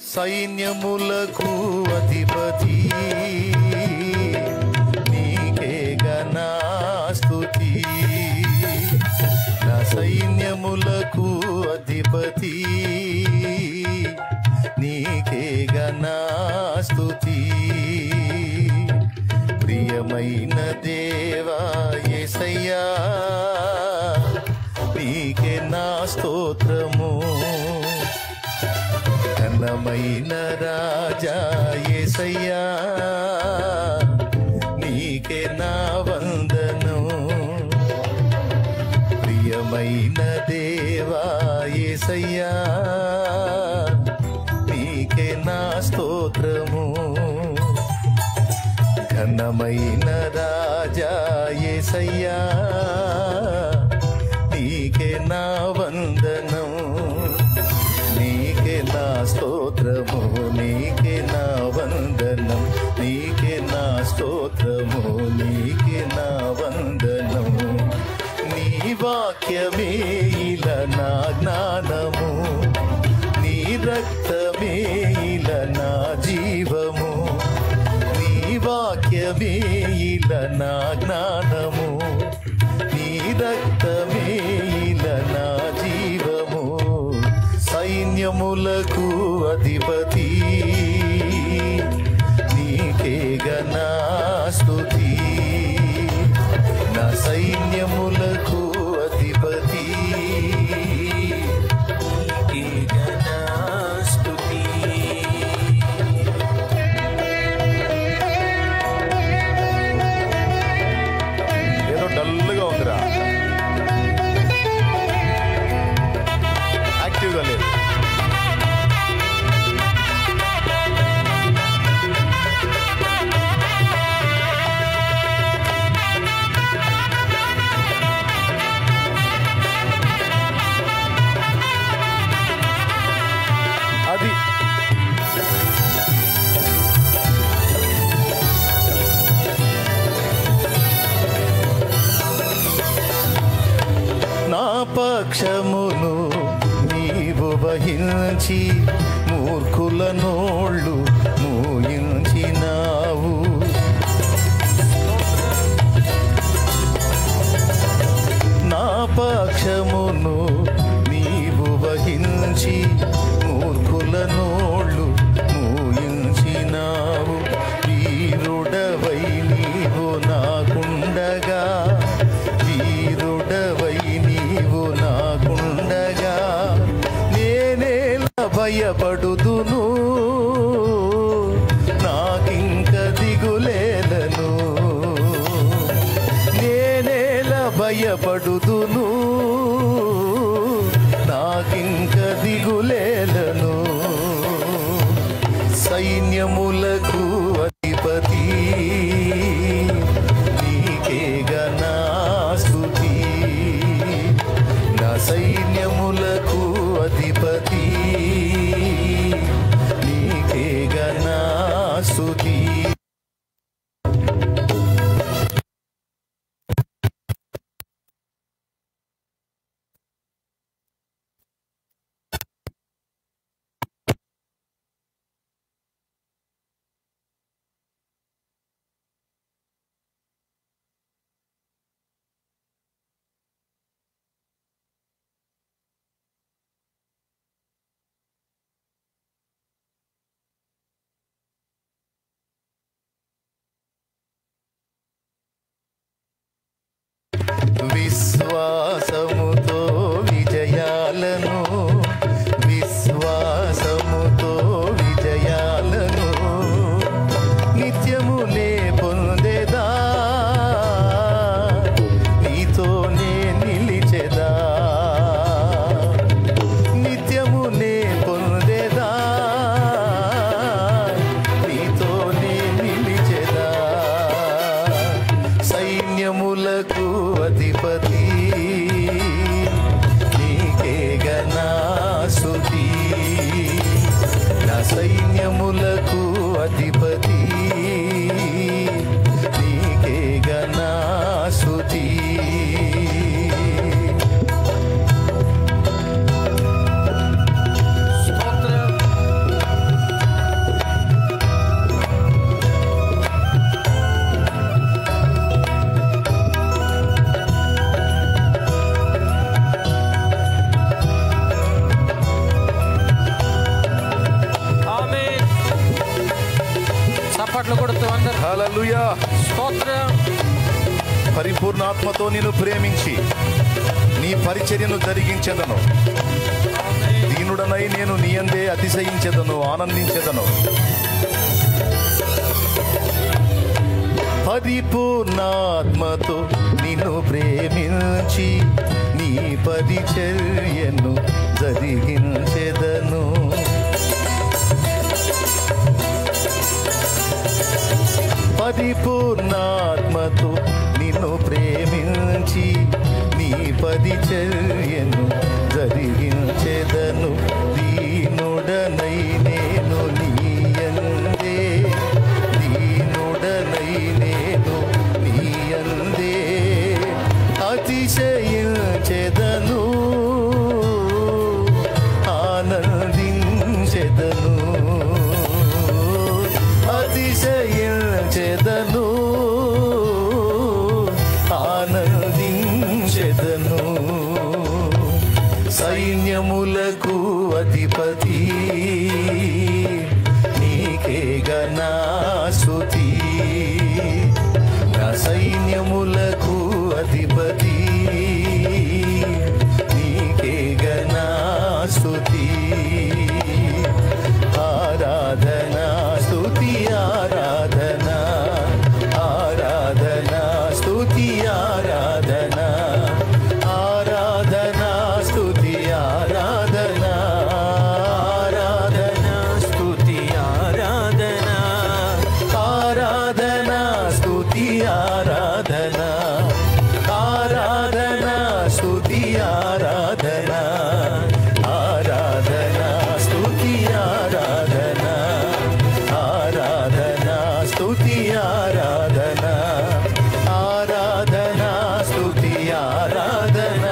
సైన్యములకు అధిపతి నీకే ఘనా స్తుతి. నా సైన్యములకు అధిపతి నీకే ఘనా స్తుతి. ప్రియమైన దేవా యేసయ్యా నీకే నా స్తోత్రము. ఘనమైన రాజా యేసయ్యా నీకే నా వందనం. ప్రియమైన దేవా యేసయ్యా నీకే నా స్తోత్రము. ఘనమైన రాజా యేసయ్యా నీకే నా వందనం. నీకే నా స్తోత్రము, నీకే నా వందనం, నీకే నా స్తోత్రము, నీకే నా వందనం. నీ వాక్యమే ఇలా నా జ్ఞానము, నీ రక్తమే ఇలా నా జీవము. నీ వాక్యమే ఇలా నా జ్ఞానము, నీ రక్తమే ఇలా నా జీవము. సైన్యములకు అధిపతి నీకే ఘనా స్తుతి. నా సైన్యములకు అధిపతి నీకే ఘనా స్తుతి. ఏదో డల్గా ఉందిరా, యాక్టివ్గా లేదు. అది నా పక్షమును నీవు వహించి మూర్ఖుల నోళ్ళు మూయించినావు. నా పక్షమును నీవు వహించి మూర్ఖుల నోళ్ళు మూయించినావు. వీరుడవై నీవు నాకుండగా, వీరుడవై నీవు నాకుండగా నేనేలా భయపడుదును, నాకింక దిగులేలను. నేనేలా భయపడుదును, నాకింక దిగులేలను. సైన్యములకు అధిపతి నీకే ఘనా స్తుతి. నా సైన్యములకు అధిపతి నీకే ఘనా స్తుతి. విశ్వాసముతో విజయాలను, విశ్వాసముతో విజయాలను నిత్యములే పొందేదా, నీతోనే నిలిచెదా. నిత్యమునే పొందేదా, నీతోనే నిలిచెదా. సైన్యములకు అధిపతి చప్పట్లు కొడుతూ అందరూ హల్లెలూయా. స్తోత్రం. పరిపూర్ణాత్మతో నిన్ను ప్రేమించి నీ పరిచర్యను జరిగించెదను. దీనుడనై నేను నీ యందే అతిశయించెదను, ఆనందించెదను. పరిపూర్ణాత్మతో నిన్ను ప్రేమించి నీ పరిచర్యను జరిగించెదను. పరిపూర్ణాత్మతో నిన్ను ప్రేమించి నీ పరిచర్యను జరిగించెదను. దీనుడనై నేను నీ యందే, దీనుడనై నేను నీ యందే అతిశయించెదను, ఆనందించెదను. అతిశయించెదను, ఆనందించెదను. సైన్యములకు అధిపతి నీకేగా నా స్తుతి. నా సైన్యములకు అధిపతి నీకేగా నా స్తుతి. ఆరాధన స్తుతి ఆరాధన, ఆరాధన స్తుతి ఆరాధన, ఆరాధన స్తుతి ఆరాధన, ఆరాధన స్తుతి ఆరాధన, ఆరాధన స్తుతి ఆరాధన, ఆరాధన స్తుతి ఆరాధన, ఆరాధన స్తుతి ఆరాధన, ఆరాధన స్తుతి ఆరాధన, ఆరాధన స్తుతి ఆరాధన, ఆరాధన స్తుతి ఆరాధన,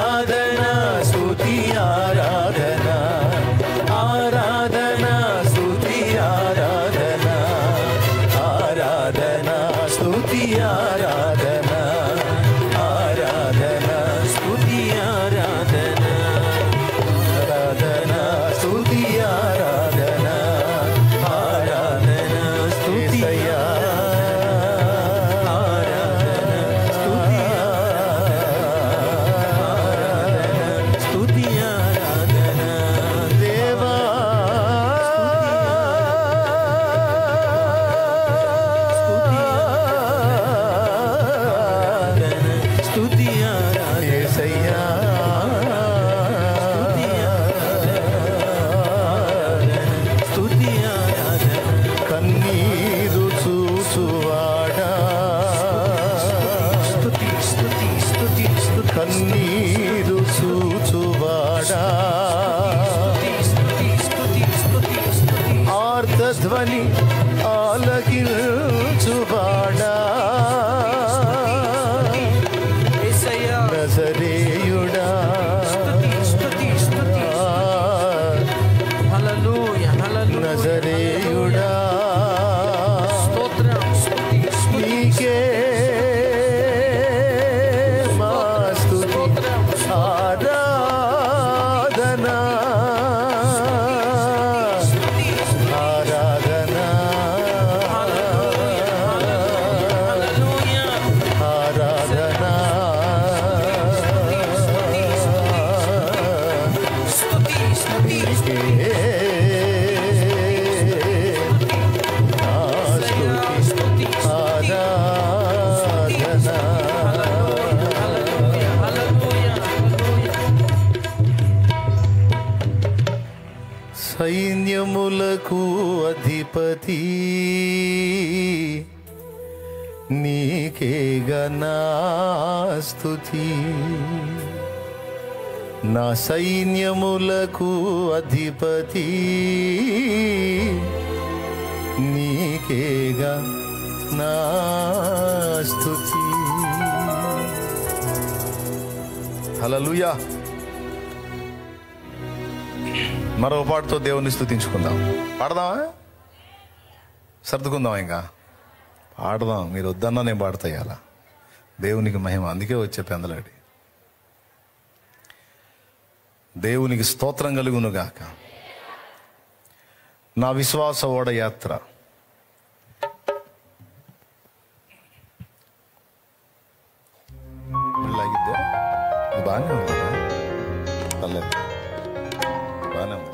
ఆరాధన స్తుతి ఆరాధన, ఆరాధన స్తుతి ఆరాధన, ఆరాధన స్తుతి ఆరాధన, ఆరాధన స్తుతి ఆరాధన, ఆరాధన స్తుతి ఆరాధన, ఆరాధన స్తుతి ఆరాధన, స్తుతి ఆరాధన, స్తుతి ఆరాధన. దేవా స్తుతి ఆరాధన, యేసయ్యా స్తుతి ఆరాధన. కన్నీరు చూసువాడా స్తుతి స్తుతి స్తుతి స్తుతి, కన్నీరు చూచువాడా ఆర్తధ్వని ఆలకించువాడా నజరేయుడా. నజరేయుడా నీకే మా స్తుతి ఆరాధన, ఆరాధన, ఆరాధన, నీకే నా స్తుతి ఆరాధన. సైన్యములకు అధిపతి నీకేగా నా స్తుతి. నా సైన్యములకు అధిపతి నీకేగా నా స్తుతి. హల్లెలూయా. మరో పాటతో దేవుని స్తుతించుకుందాం. పాడదామా? సర్దుకుందాం. ఇంకా పాడదాం. మీరు వద్దన్నా నేను పాడతా ఇవాళ. దేవునికి మహిమ. అందుకే వచ్చే పెందలాడి. దేవునికి స్తోత్రం కలుగునుగాక. నా విశ్వాస ఓడ యాత్ర లాగిద్దా? బాగానే ఉందా? పర్లేదు, బాగానే ఉంది.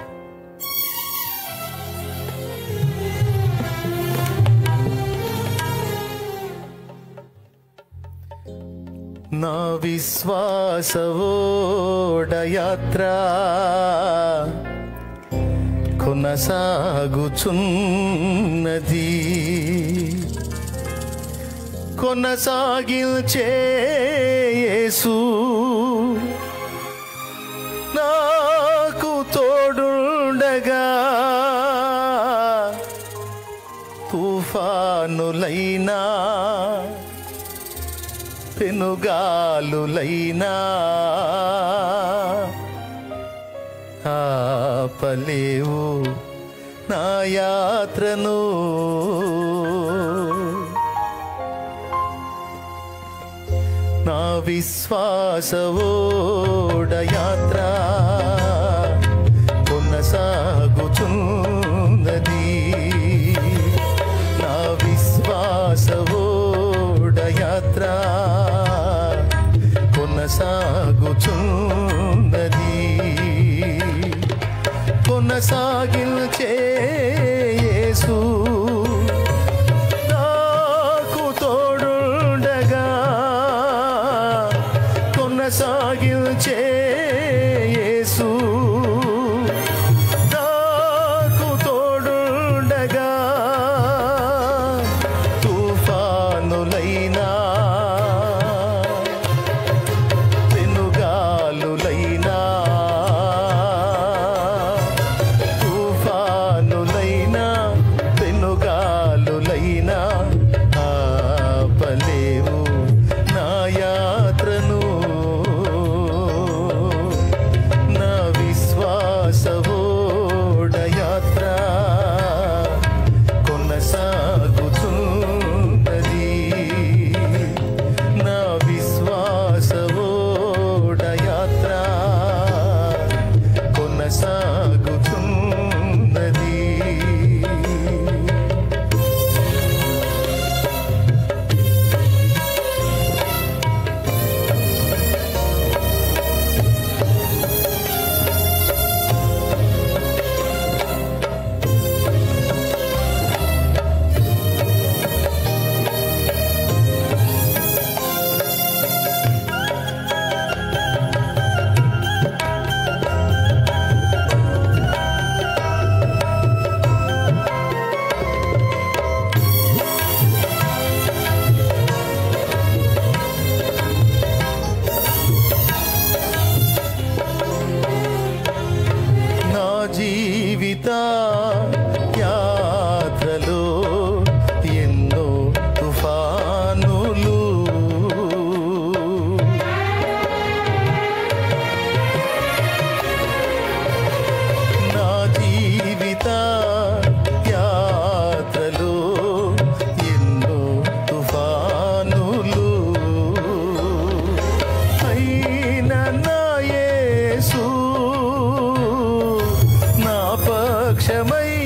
నా విశ్వాస ఓడ యాత్ర కొనసాగుచున్నది, కొనసాగించే యేసు నాకు తోడుండగా, తుఫానులైనా పెనుగాలులైనా ఆపలేవు నా యాత్రను. నా విశ్వాస ఓడ యాత్ర కొనసాగుచున్నది, నా విశ్వాస ఓడ యాత్ర కొనసాగుచున్నది, కొనసాగించే యేసు నాకు తోడుండగా, కొనసాగించే యేసు నాకు తోడుండగా, తుఫానులైనా పెనుగాలులైనా తుఫానులైనా పెనుగాలులైనా ఆపలేవు నా యాత్రను. నా విశ్వాస ఓడ యాత్ర కొనసాగుతున్నది, నా విశ్వాస ఓడ యాత్ర కొనసాగుతున్నది. నా జీవిత యాత్రలో ఎన్నో తుఫానులు, నా జీవిత యాత్రలో ఎన్నో తుఫానులు, అయినా నా యేసు నా పక్షమయ్యుండగా,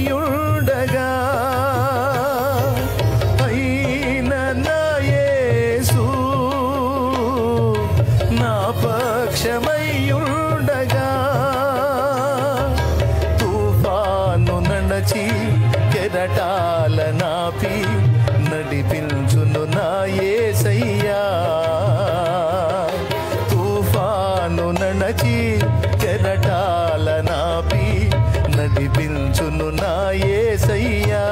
అయినా నా యేసు నా పక్షమయ్యుండగా, తుఫాను నడచి కెరటాల నాపి నడిపించును నా యేసయ్యా, తుఫాను నడచి కెరటాల నాపి నడిపించును నా యేసయ్యా.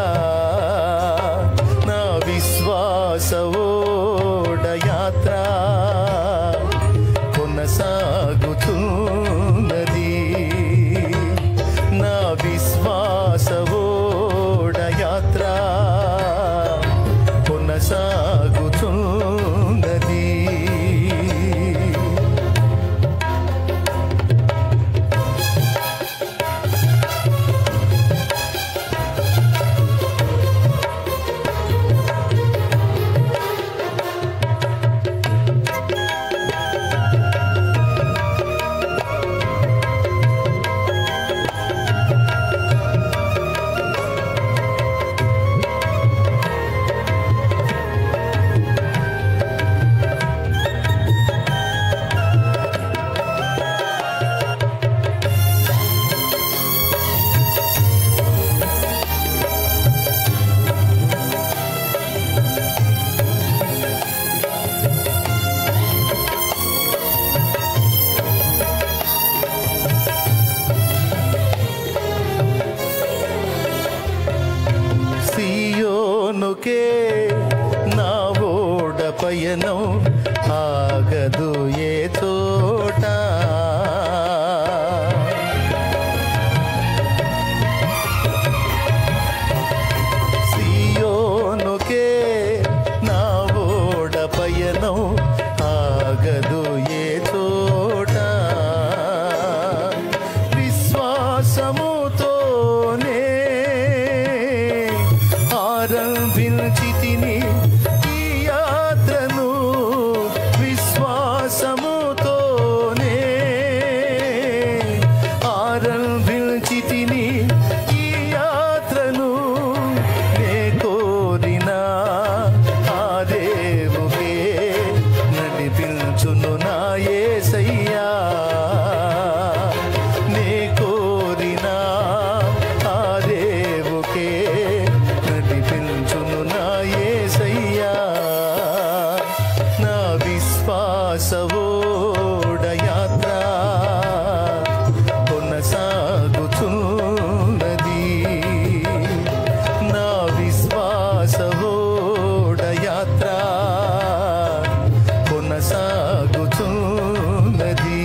నా విశ్వాస ఓడ యాత్ర కొనసాగుతున్నది, నా విశ్వాస ఓడ యాత్ర కొనసాగుతున్నది. పయనం ఆగదు ఏ చోట. సియోనుకే నా ఓడ పయనం ఆగదు ఏ చోట. విశ్వాసముతోనే ఆరంభించితిని ఈ యాత్రను, విశ్వాసముతోనే ఆరంభించితిని ఈ యాత్రను. నే కోరిన ఆ దేవుడే నడిపించును నా యేసయ్యా. నే కోరిన ఆ దేవుడే నడిపించును నా యేసయ్యా. నా విశ్వాసవోడ యాత్ర కొనసాగుచున్నది. నా విశ్వాసవోడ యాత్ర కొనసాగుచున్నది.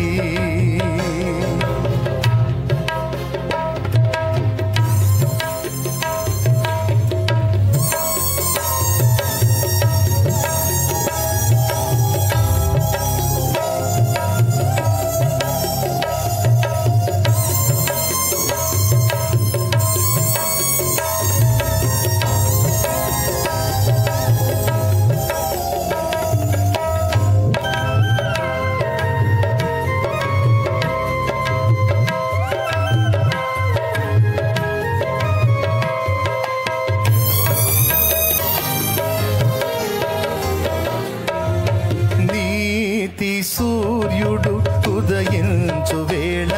నీతి సూర్యుడు ఉదయించు వేళ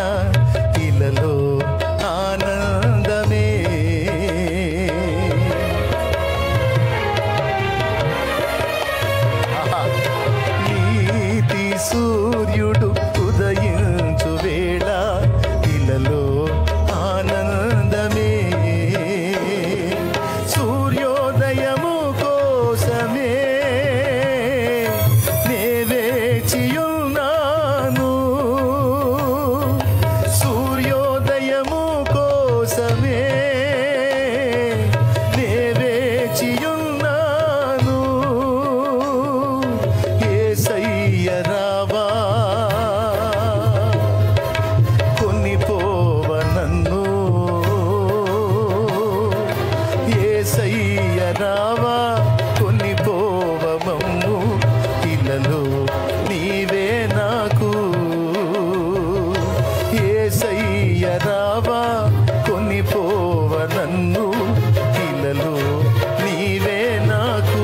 ఇలలో ఆనందమే. నీతి సూర్యుడు ఉదయించు వేళ ఇలలో ఆనందమే. సూర్యోదయము కోసమే నే వేచియున్నాను. సూర్యోదయము కోసమే నే వేచియున్నాను. యేసయ్య రావా కొనిపోవ నన్ను. యేసయ్య రావా కొనిపోవ మమ్ము. ఇలలో నీవే నాకు. యేసయ్య రావా కొనిపోవ నన్ను. ఇలలో నీవే నాకు.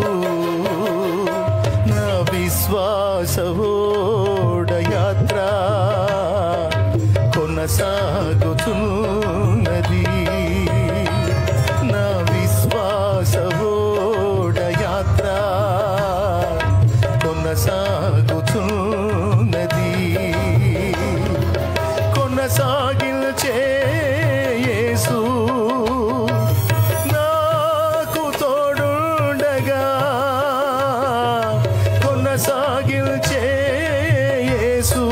నా విశ్వాసవోడ యాత్ర కొనసాగుతున్నది. నా విశ్వాసవోడ యాత్ర కొనసాగుతున్నది. కొనసాగించే యేసు నాకు తోడుండగా. కొనసాగించే యేసు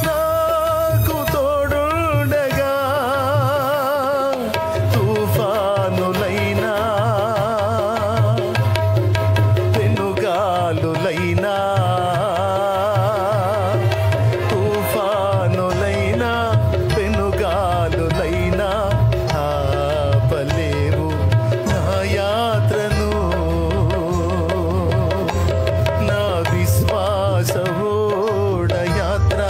నాకు తోడుండగా. తుఫానులైనా పెనుగాలులైనా, తుఫానులైనా పెనుగాలులైనా ఆపలేవు నా యాత్రను. నా విశ్వాసవోడ యాత్ర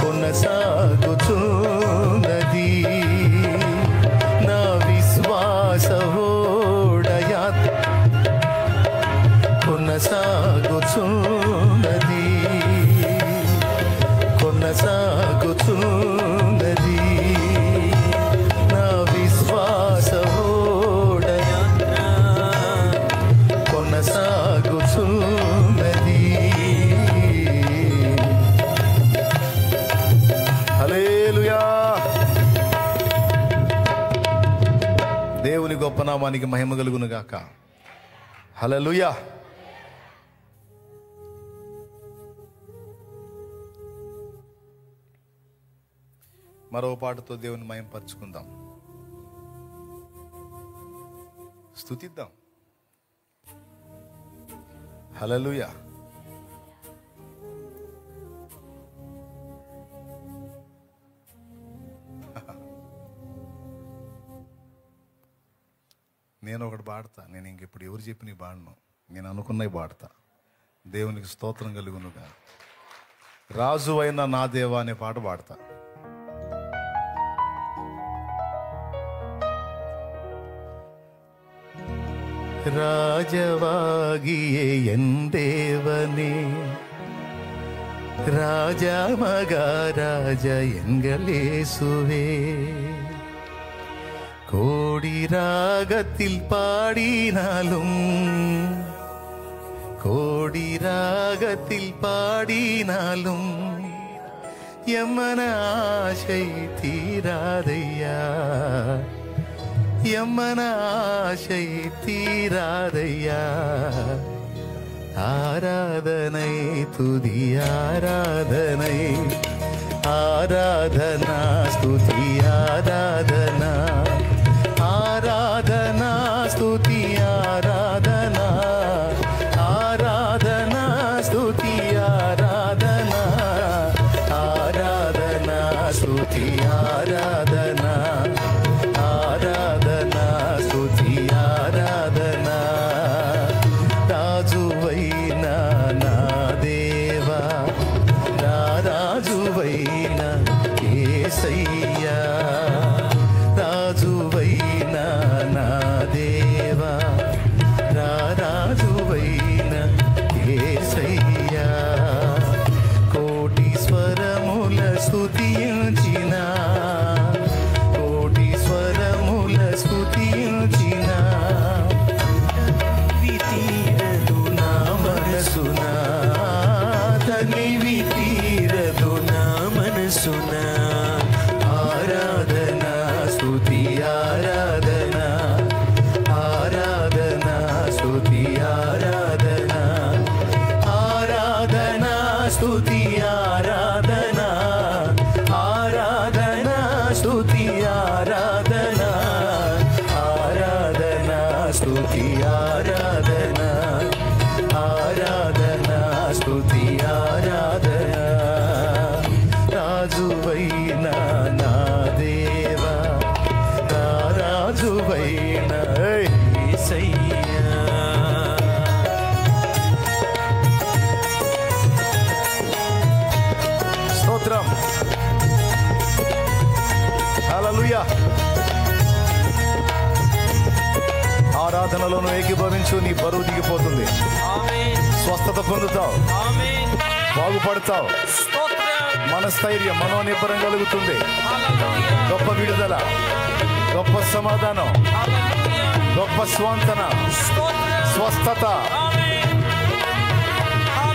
కొనసాగుచున్నది. నా విశ్వాసవోడ యాత్ర కొనసాగుచున్నది. కొనసాగుచున్నది. నా విశ్వాసవోడ యాత్ర కొనసాగుచున్నది. హల్లెలూయా. దేవుని గొప్ప నామానికి మహిమ కలుగును గాక. హల్లెలూయా. మరో పాటతో దేవుని మహిమపరచుకుందాం, స్తుతిద్దాం. హల్లెలూయా. నేను ఒకటి పాడతా. నేను ఇంకెప్పుడు ఎవరు చెప్పి నీ పాడను, నేను అనుకున్నవి పాడతా. దేవునికి స్తోత్రం కలుగునుగా. రాజు అయిన నా దేవా అనే పాట పాడతా. ராஜவாகிய என் தேவனே, ராஜா மகாராஜா எங்கள் இயேசுவே, கோடி ராகத்தில் பாடினாலும் கோடி ராகத்தில் பாடினாலும் எம்மன ஆசை தீராதையா, எம்மன ஆசை தீராதையா. ஆராதனை துதி ஆராதனை, ஆராதனா ஸ்துதி ஆராதனா, ஆராதனா ஸ்துதி ஆராதனா, ஆராதனா ஸ்துதி ஆராதனா, ஆராதனா ஸ்துதி ஆராதனா, ஆராதனா స్తుతి ఆరాధనా. రాజువైన నా దేవా, నా రాజువైన యేసయ్యా, రాజువైన నా దేవా, నా రాజువైన యేసయ్యా. కోటి స్వరముల స్తుతించిన, స్తుతించిన వితీరదు నా మనసున, తనివి తీరదు నా మనసున. ఆరాధనా స్తుతి ఆరాధనా, ఆరాధనా స్తుతి ఆరాధనా, ఆరాధనా స్తుతి ఆరాధనా, ఆరాధనా స్తుతి ఆరాధనా, ఆరాధనా స్తుతి ఆరాధనా, ఆరాధనా స్తుతి ఆరాధనా. రాజువైన నా దేవా, నా రాజువైన యేసయ్యా. స్తోత్రం. హల్లెలూయా. ఆరాధనలోను ఏకీభవించు, నీ బరువు దిగిపోతుంది. స్వస్థత పొందుతావు, బాగుపడతావు, మనస్థైర్యం మనోనిబ్బరం కలుగుతుంది. గొప్ప విడుదల, గొప్ప సమాధానం, గొప్ప స్వాంతన, స్వస్థత,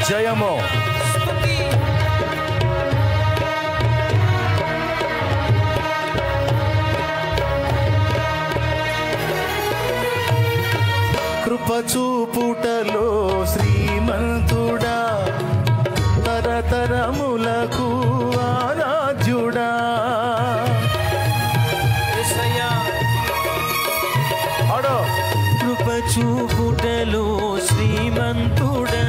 జయము. కృపచూపుటలో శ్రీమంతుడా, తరతరములకు ఆరాధ్యుడా. కృపచూపుటలో శ్రీమంతుడా,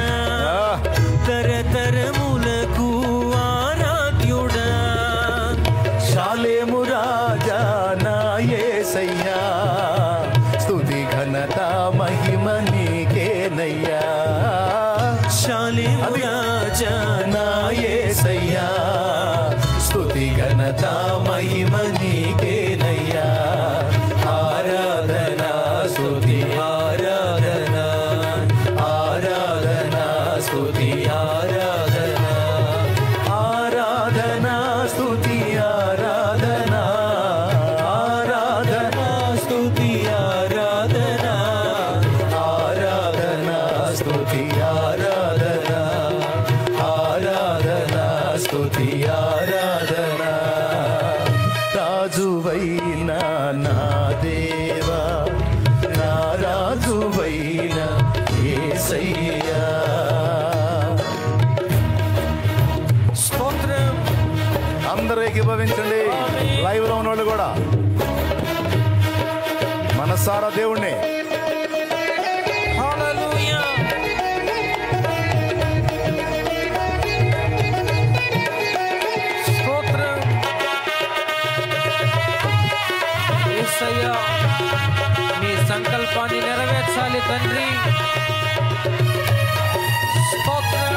తరతరములకు ఆరాధ్యుడా. శాలేము రాజా నా యేసయ్యా, స్తుతి ఘనత మహిమ నీకేనయ్యా. శాలేము రాజా నా యేసయ్యా, స్తుతి ఘనత మహిమ నీకేనయ్యా. ఆరాధనా స్తుతి ఆరాధనా, ఆరాధనా స్తుతి ఆరాధనా, ఆరాధనా స్తుతి ఆరాధనా, ఆరాధనా స్తుతి ఆరాధనా, ఆరాధనా స్తుతి ఆరాధనా, ఆరాధనా స్తుతి ఆరాధనా. రాజువైన నా దేవా, నా రాజువైన అందరూ ఏకీభవించండి. లైవ్ లో ఉన్న వాళ్ళు కూడా మనసారా దేవుణ్ణి హల్లెలూయా. స్తోత్రం యేసయ్యా, నీ సంకల్పాన్ని నెరవేర్చాలి తండ్రి. స్తోత్రం.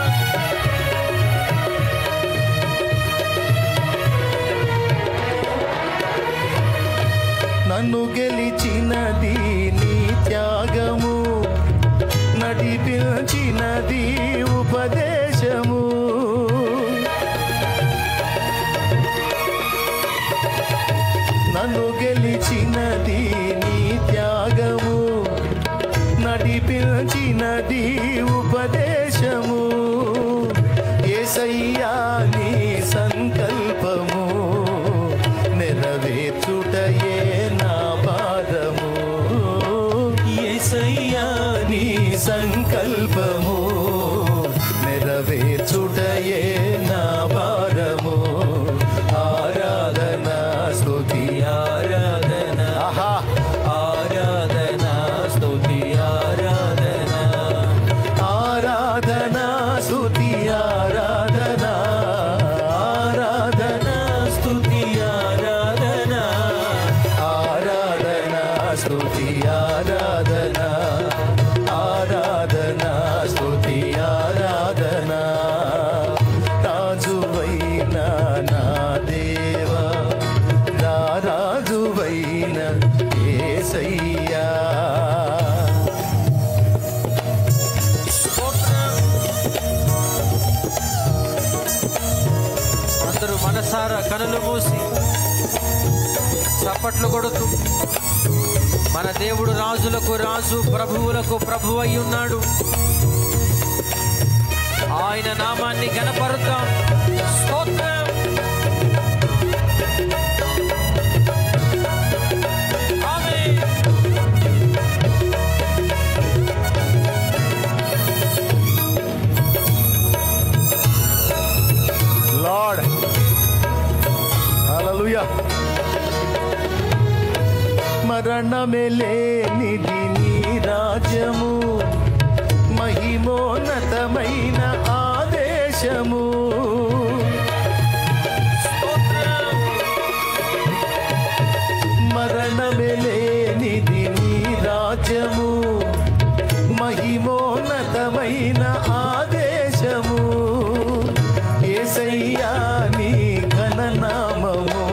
నన్ను గెలిచినది నీ త్యాగము, నడిపించినది ఉపదేశము. నన్ను గెలిచినది నీ త్యాగము, నడిపించినది ఉపదేశము. యేసయ్యా నీ సంకల్పము నెరవేర్చుటయే నా భారము. యేసయ్యా నీ సంకల్పము నెరవేర్చుటయే నా భారము. ఆరాధన స్తుతి ఆరాధన, ఆరాధన స్తుతి ఆరాధన, ఆరాధన స్తుతి ఆరాధన, ఆరాధన స్తుతి ఆరాధన, ఆరాధన స్తుతి ఆరాధన, ఆరాధన స్తుతి ఆరాధన. రాజువైన నా దేవా, రాజువైన యేసయ్యా. అందరూ మనసారా కనులు మూసి చప్పట్లు కొడుతూ, మన దేవుడు రాజులకు రాజు, ప్రభువులకు ప్రభువు అయి ఉన్నాడు. ఆయన నామాన్ని ఘనపరుద్దాం. స్తోత్రం. ఆమేన్. లార్డ్ హల్లెలూయా. మరణమే లేనిది నీ రాజ్యము, మహిమోన్నతమైన ఆదేశము. మరణమే లేనిది నీ రాజ్యము, మహిమోన్నతమైన ఆదేశము. యేసయ్యా నీ ఘననామము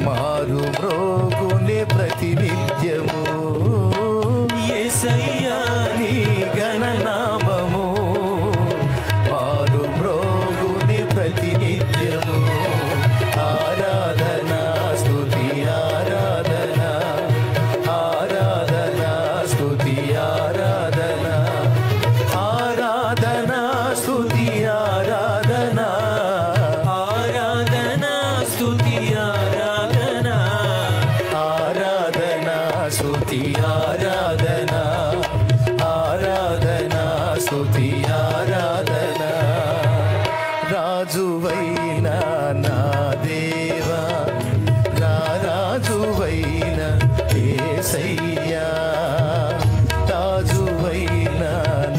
మారు మ్రోగునే ప్రతినిత్యము. యేసయ్యా నీ ఘననామము మారు మ్రోగునే ప్రతినిత్యము. ఆరాధన స్తుతి ఆరాధన, ఆరాధన స్తుతి ఆరాధన, ఆరాధన స్తుతి ఆరాధన, ఆరాధన స్తుతి ఆరాధన, ఆరాధన స్తుతి ఆరాధన, ఆరాధన స్తుతి ఆరాధన. రాజువైన నా దేవా, రాజువైన యేసయ్యా. రాజువైన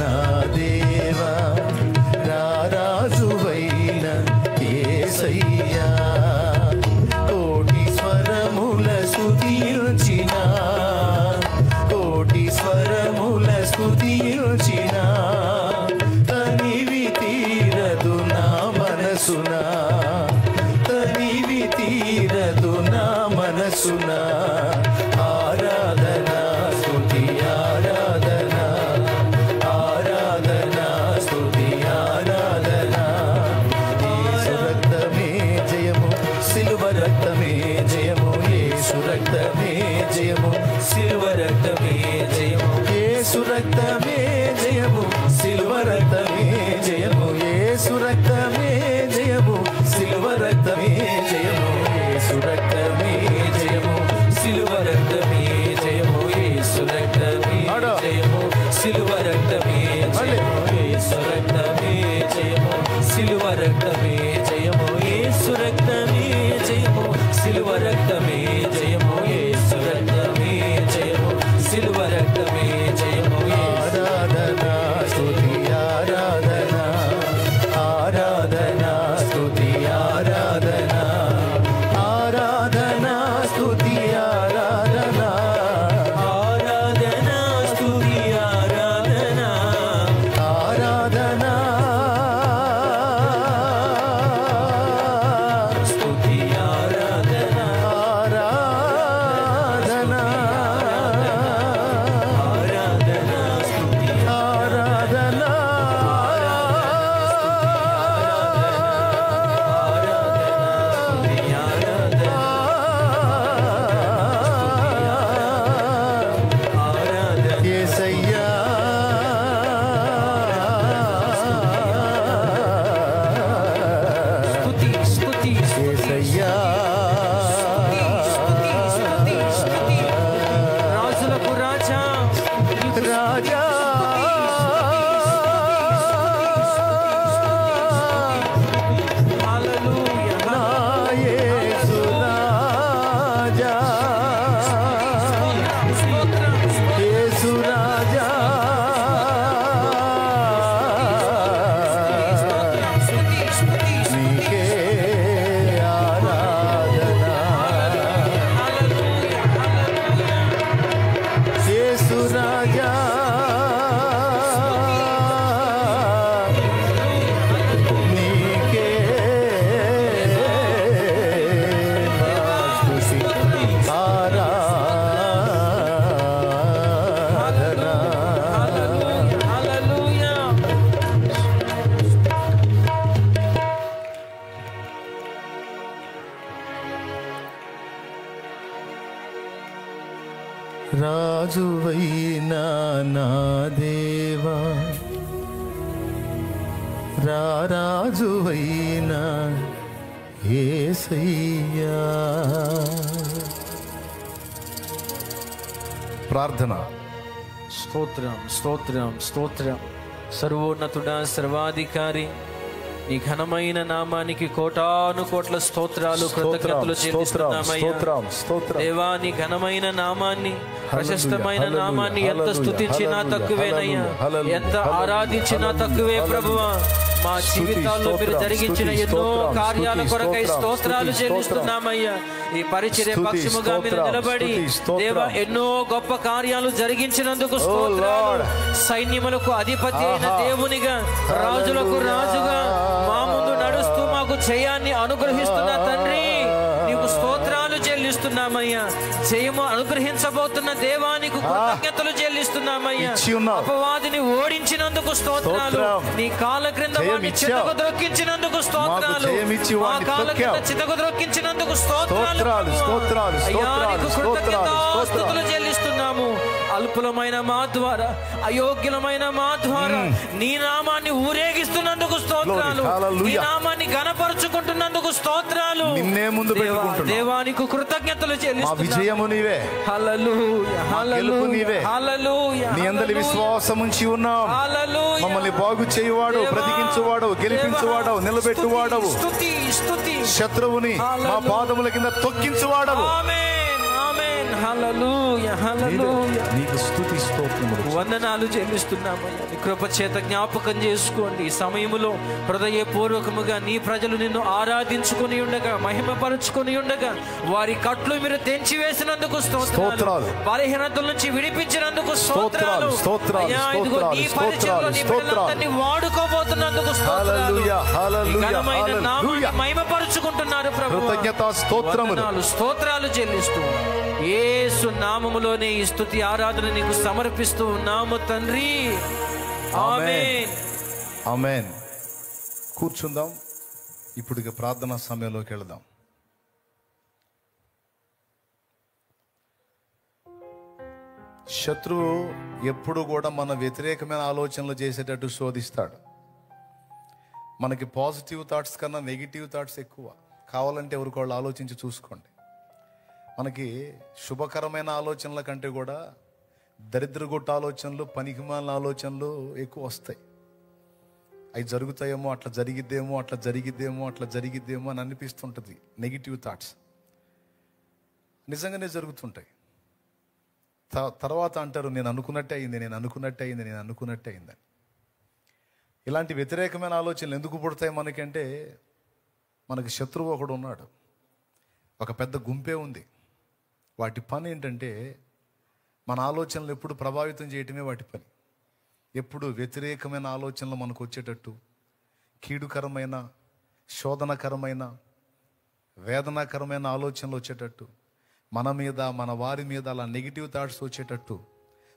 నా దేవా, రాజువైన యేసయ్యా. కోటి స్వరముల స్తుతించిన, కోటి స్వరముల స్తుతించిన తనివి తీరదు నా మనసున, తనివి తీరదు నా మనసున. ఆరాధన స్తుతి ఆరాధన, ఆరాధన స్తుతి ఆరాధన. యేసు రక్తమే జయము, సిలువ రక్తమే జయము, యేసు రక్తమే జయము, సిలువ రక్తమే జయము, యేసు రక్తమే జయము, సిలువ రక్తమే జయము, యేసు రక్తమే జయము, సిలువ రక్తమే జయము, యేసు రక్తమే జయము, సిలువ రక్తమే జయము, యేసు రక్తమే జయము, సిలువ రక్తమే జయము, యేసు రక్తమే జయము, సిలువ రక్తమే జయము, యేసు రాజువైనా నా దేవా, రాజువైనా యేసయ్యా. ప్రార్థన. స్తోత్రం, స్తోత్రం, స్తోత్రం. సర్వోన్నతుడా, సర్వాధికారి, నీ ఘనమైన నామానికి కోటాను కోట్ల స్తోత్రాలు, కృతజ్ఞతలు చెల్లిస్తున్నామయ్యా. దేవా, నీ ఘనమైన నామాన్ని, ప్రశస్తమైన నామాన్ని ఎంత స్తుతించినా తక్కువేనయ్యా, ఎంత ఆరాధించినా తక్కువే ప్రభువా. మా జీవితాల్లో మీరు జరిగించిన ఎన్నో కార్యాల కొరకై స్తోత్రాలు చెల్లిస్తున్నామయ్యా. ఈ పరిచర్య పక్షముగా మీరు నిలబడి దేవా ఎన్నో గొప్ప కార్యాలు జరిగించినందుకు స్తోత్రాలు. సైన్యములకు అధిపతి అయిన దేవునిగా, రాజులకు రాజుగా మా ముందు నడుస్తూ మాకు జయాన్ని అనుగ్రహిస్తున్న తండ్రి, నీకు స్తోత్రాలు చెల్లిస్తున్నామయ్యా. జయము అనుగ్రహించబోతున్న దేవానికి కృతజ్ఞతలు చెల్లిస్తున్నామయ్యా. అపవాదిని ఓడించినందుకు స్తోత్రాలు. నీ కాళ్ళ క్రింద వాడిని చితకద్రొక్కించినందుకు స్తోత్రాలు. మా కాళ్ళ క్రింద చితకద్రొక్కించినందుకు స్తోత్రాలు. అయ్యా, నీకు కృతజ్ఞతాస్తుతులు చెల్లిస్తున్నాము. అల్పులమైన మా ద్వారా, అయోగ్యులమైన మా ద్వారా నీ నామాన్ని ఊరేగిస్తున్నందుకు స్తోత్రాలు. నీ నామాన్ని ఘనపరుచుకుంటున్నందుకు స్తోత్రాలు. దేవానికి కృతజ్ఞతలు చెల్లిస్తున్నాము. హల్లెలూయా, హల్లెలూయా, హల్లెలూయా. నీ అందరి విశ్వాసం ఉంచి ఉన్నాం. మమ్మల్ని బాగు చేయువాడు, బ్రతికించువాడు, గెలిపించువాడు, నిలబెట్టువాడవు. స్తుతి శత్రువుని మా పాదముల కింద తొక్కించువాడవు. హల్లెలూయా, హల్లెలూయా. నీకు స్తుతి స్తోత్రములు, వందనాలు చెల్లిస్తున్నామయ్యా. నీ కృప చేత జ్ఞాపకం చేసుకోండి. ఈ సమయంలో హృదయపూర్వకముగా నీ ప్రజలు నిన్ను ఆరాధించుకుని ఉండగా, మహిమపరుచుకుని ఉండగా, వారి కట్లు మీరు తెంచివేసినందుకు స్తోత్రాలు. బలహీనతల నుంచి విడిపించినందుకు స్తోత్రాలు. అయ్యా, ఇదిగో నీ పరిచయంలో నీ పిల్లలందరినీ వాడుకోబోతున్నందుకు స్తోత్రాలు. ఘనమైన నామాన్ని మహిమపరుచుకుంటున్నారు ప్రభువా. స్తోత్రాలు చెల్లిస్తూ యేసు నామములోనే ఈ స్తుతి ఆరాధన నీకు సమర్పిస్తూ ఉన్నాము తండ్రి. ఆమేన్, ఆమేన్. కూర్చుందాం. ఇప్పుడు ఇక ప్రార్థనా సమయంలోకి వెళదాం. శత్రువు ఎప్పుడు కూడా మన వ్యతిరేకమైన ఆలోచనలు చేసేటట్టు శోధిస్తాడు. మనకి పాజిటివ్ థాట్స్ కన్నా నెగిటివ్ థాట్స్ ఎక్కువ. కావాలంటే ఎవరికోళ్ళు ఆలోచించి చూసుకోండి. మనకి శుభకరమైన ఆలోచనల కంటే కూడా దరిద్రగొట్ట ఆలోచనలు, పనికిమాలిన ఆలోచనలు ఎక్కువ వస్తాయి. అవి జరుగుతాయేమో, అట్లా జరిగిద్దేమో, అట్లా జరిగిద్దేమో, అట్లా జరిగిద్దేమో అని అనిపిస్తుంటుంది. నెగిటివ్ థాట్స్ నిజంగానే జరుగుతుంటాయి. తర్వాత అంటారు, నేను అనుకున్నట్టే అయింది, నేను అనుకున్నట్టే అయింది, నేను అనుకున్నట్టే అయిందని. ఇలాంటి వ్యతిరేకమైన ఆలోచనలు ఎందుకు పుడతాయి మనకంటే, మనకి శత్రువు ఒకడు ఉన్నాడు, ఒక పెద్ద గుంపే ఉంది. వాటి పని ఏంటంటే మన ఆలోచనలు ఎప్పుడు ప్రభావితం చేయటమే వాటి పని. ఎప్పుడు వ్యతిరేకమైన ఆలోచనలు మనకు వచ్చేటట్టు, కీడుకరమైన, శోధనకరమైన, వేదనాకరమైన ఆలోచనలు వచ్చేటట్టు, మన మీద, మన వారి మీద అలా నెగిటివ్ థాట్స్ వచ్చేటట్టు,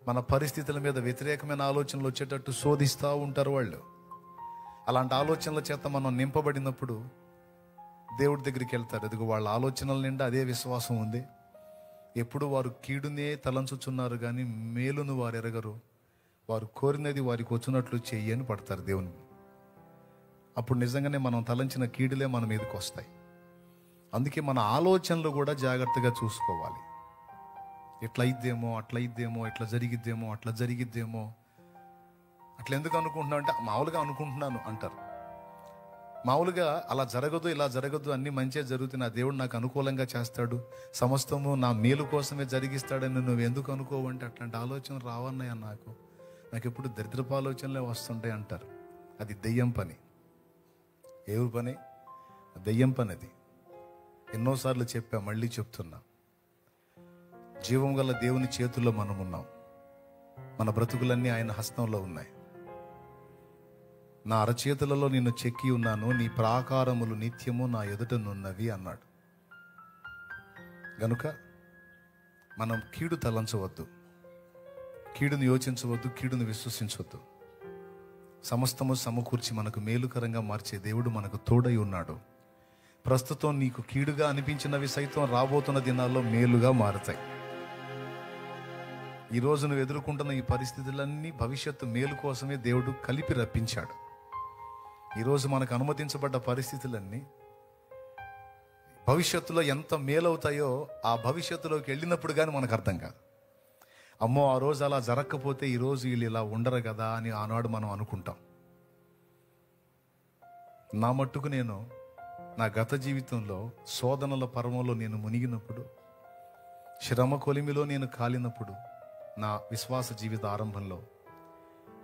మన పరిస్థితుల మీద వ్యతిరేకమైన ఆలోచనలు వచ్చేటట్టు శోధిస్తూ ఉంటారు వాళ్ళు. అలాంటి ఆలోచనల చేత మనం నింపబడినప్పుడు దేవుడి దగ్గరికి వెళ్తారు. ఎదుగు వాళ్ళ ఆలోచనల నిండా అదే విశ్వాసం ఉంది. ఎప్పుడు వారు కీడునే తలంచుచున్నారు కానీ మేలును వారు ఎరగరు. వారు కోరినది వారికి వచ్చినట్లు చెయ్యని పడతారు దేవుని. అప్పుడు నిజంగానే మనం తలంచిన కీడులే మన మీదకి వస్తాయి. అందుకే మన ఆలోచనలు కూడా జాగ్రత్తగా చూసుకోవాలి. ఎట్లా అయిద్దేమో, అట్లా అయిద్దేమో, ఇట్లా జరిగిద్దేమో, అట్లా జరిగిద్దేమో. అట్లా ఎందుకు అనుకుంటున్నావు అంటే, మామూలుగా అనుకుంటున్నాను అంటారు. మామూలుగా అలా జరగదు, ఇలా జరగదు, అన్ని మంచిగా జరుగుతుంది, నా దేవుడు నాకు అనుకూలంగా చేస్తాడు, సమస్తము నా మేలు కోసమే జరిగిస్తాడని నువ్వు ఎందుకు అనుకోవు అంటే, అట్లాంటి ఆలోచన రావన్నాయా నాకు ఎప్పుడు దరిద్రపు ఆలోచనలే వస్తుంటాయి అంటారు. అది దెయ్యం పని. ఎవరి పని? దెయ్యం పని అది. ఎన్నోసార్లు చెప్పా, మళ్ళీ చెప్తున్నా. జీవం గల దేవుని చేతుల్లో మనం ఉన్నాం. మన బ్రతుకులన్నీ ఆయన హస్తంలో ఉన్నాయి. నా అరచేతులలో నిన్ను చెక్కి ఉన్నాను, నీ ప్రాకారములు నిత్యము నా ఎదుటనున్నవి అన్నాడు. గనుక మనం కీడు తలంచవద్దు, కీడును యోచించవద్దు, కీడును విశ్వసించవద్దు. సమస్తము సమకూర్చి మనకు మేలుకరంగా మార్చే దేవుడు మనకు తోడై ఉన్నాడు. ప్రస్తుతం నీకు కీడుగా అనిపించినవి సైతం రాబోతున్న దినాల్లో మేలుగా మారుతాయి. ఈరోజు నువ్వు ఎదుర్కొంటున్న ఈ పరిస్థితులన్నీ భవిష్యత్తు మేలు కోసమే దేవుడు కలిపి రప్పించాడు. ఈరోజు మనకు అనుమతించబడ్డ పరిస్థితులన్నీ భవిష్యత్తులో ఎంత మేలవుతాయో ఆ భవిష్యత్తులోకి వెళ్ళినప్పుడు కానీ మనకు అర్థం కాదు. అమ్మో, ఆ రోజు అలా జరగకపోతే ఈరోజు వీళ్ళు ఇలా ఉండరు కదా అని ఆనాడు మనం అనుకుంటాం. నా మట్టుకు నేను నా గత జీవితంలో శోధనల పర్వంలో నేను మునిగినప్పుడు, శ్రమ కొలిమిలో నేను కాలినప్పుడు, నా విశ్వాస జీవిత ఆరంభంలో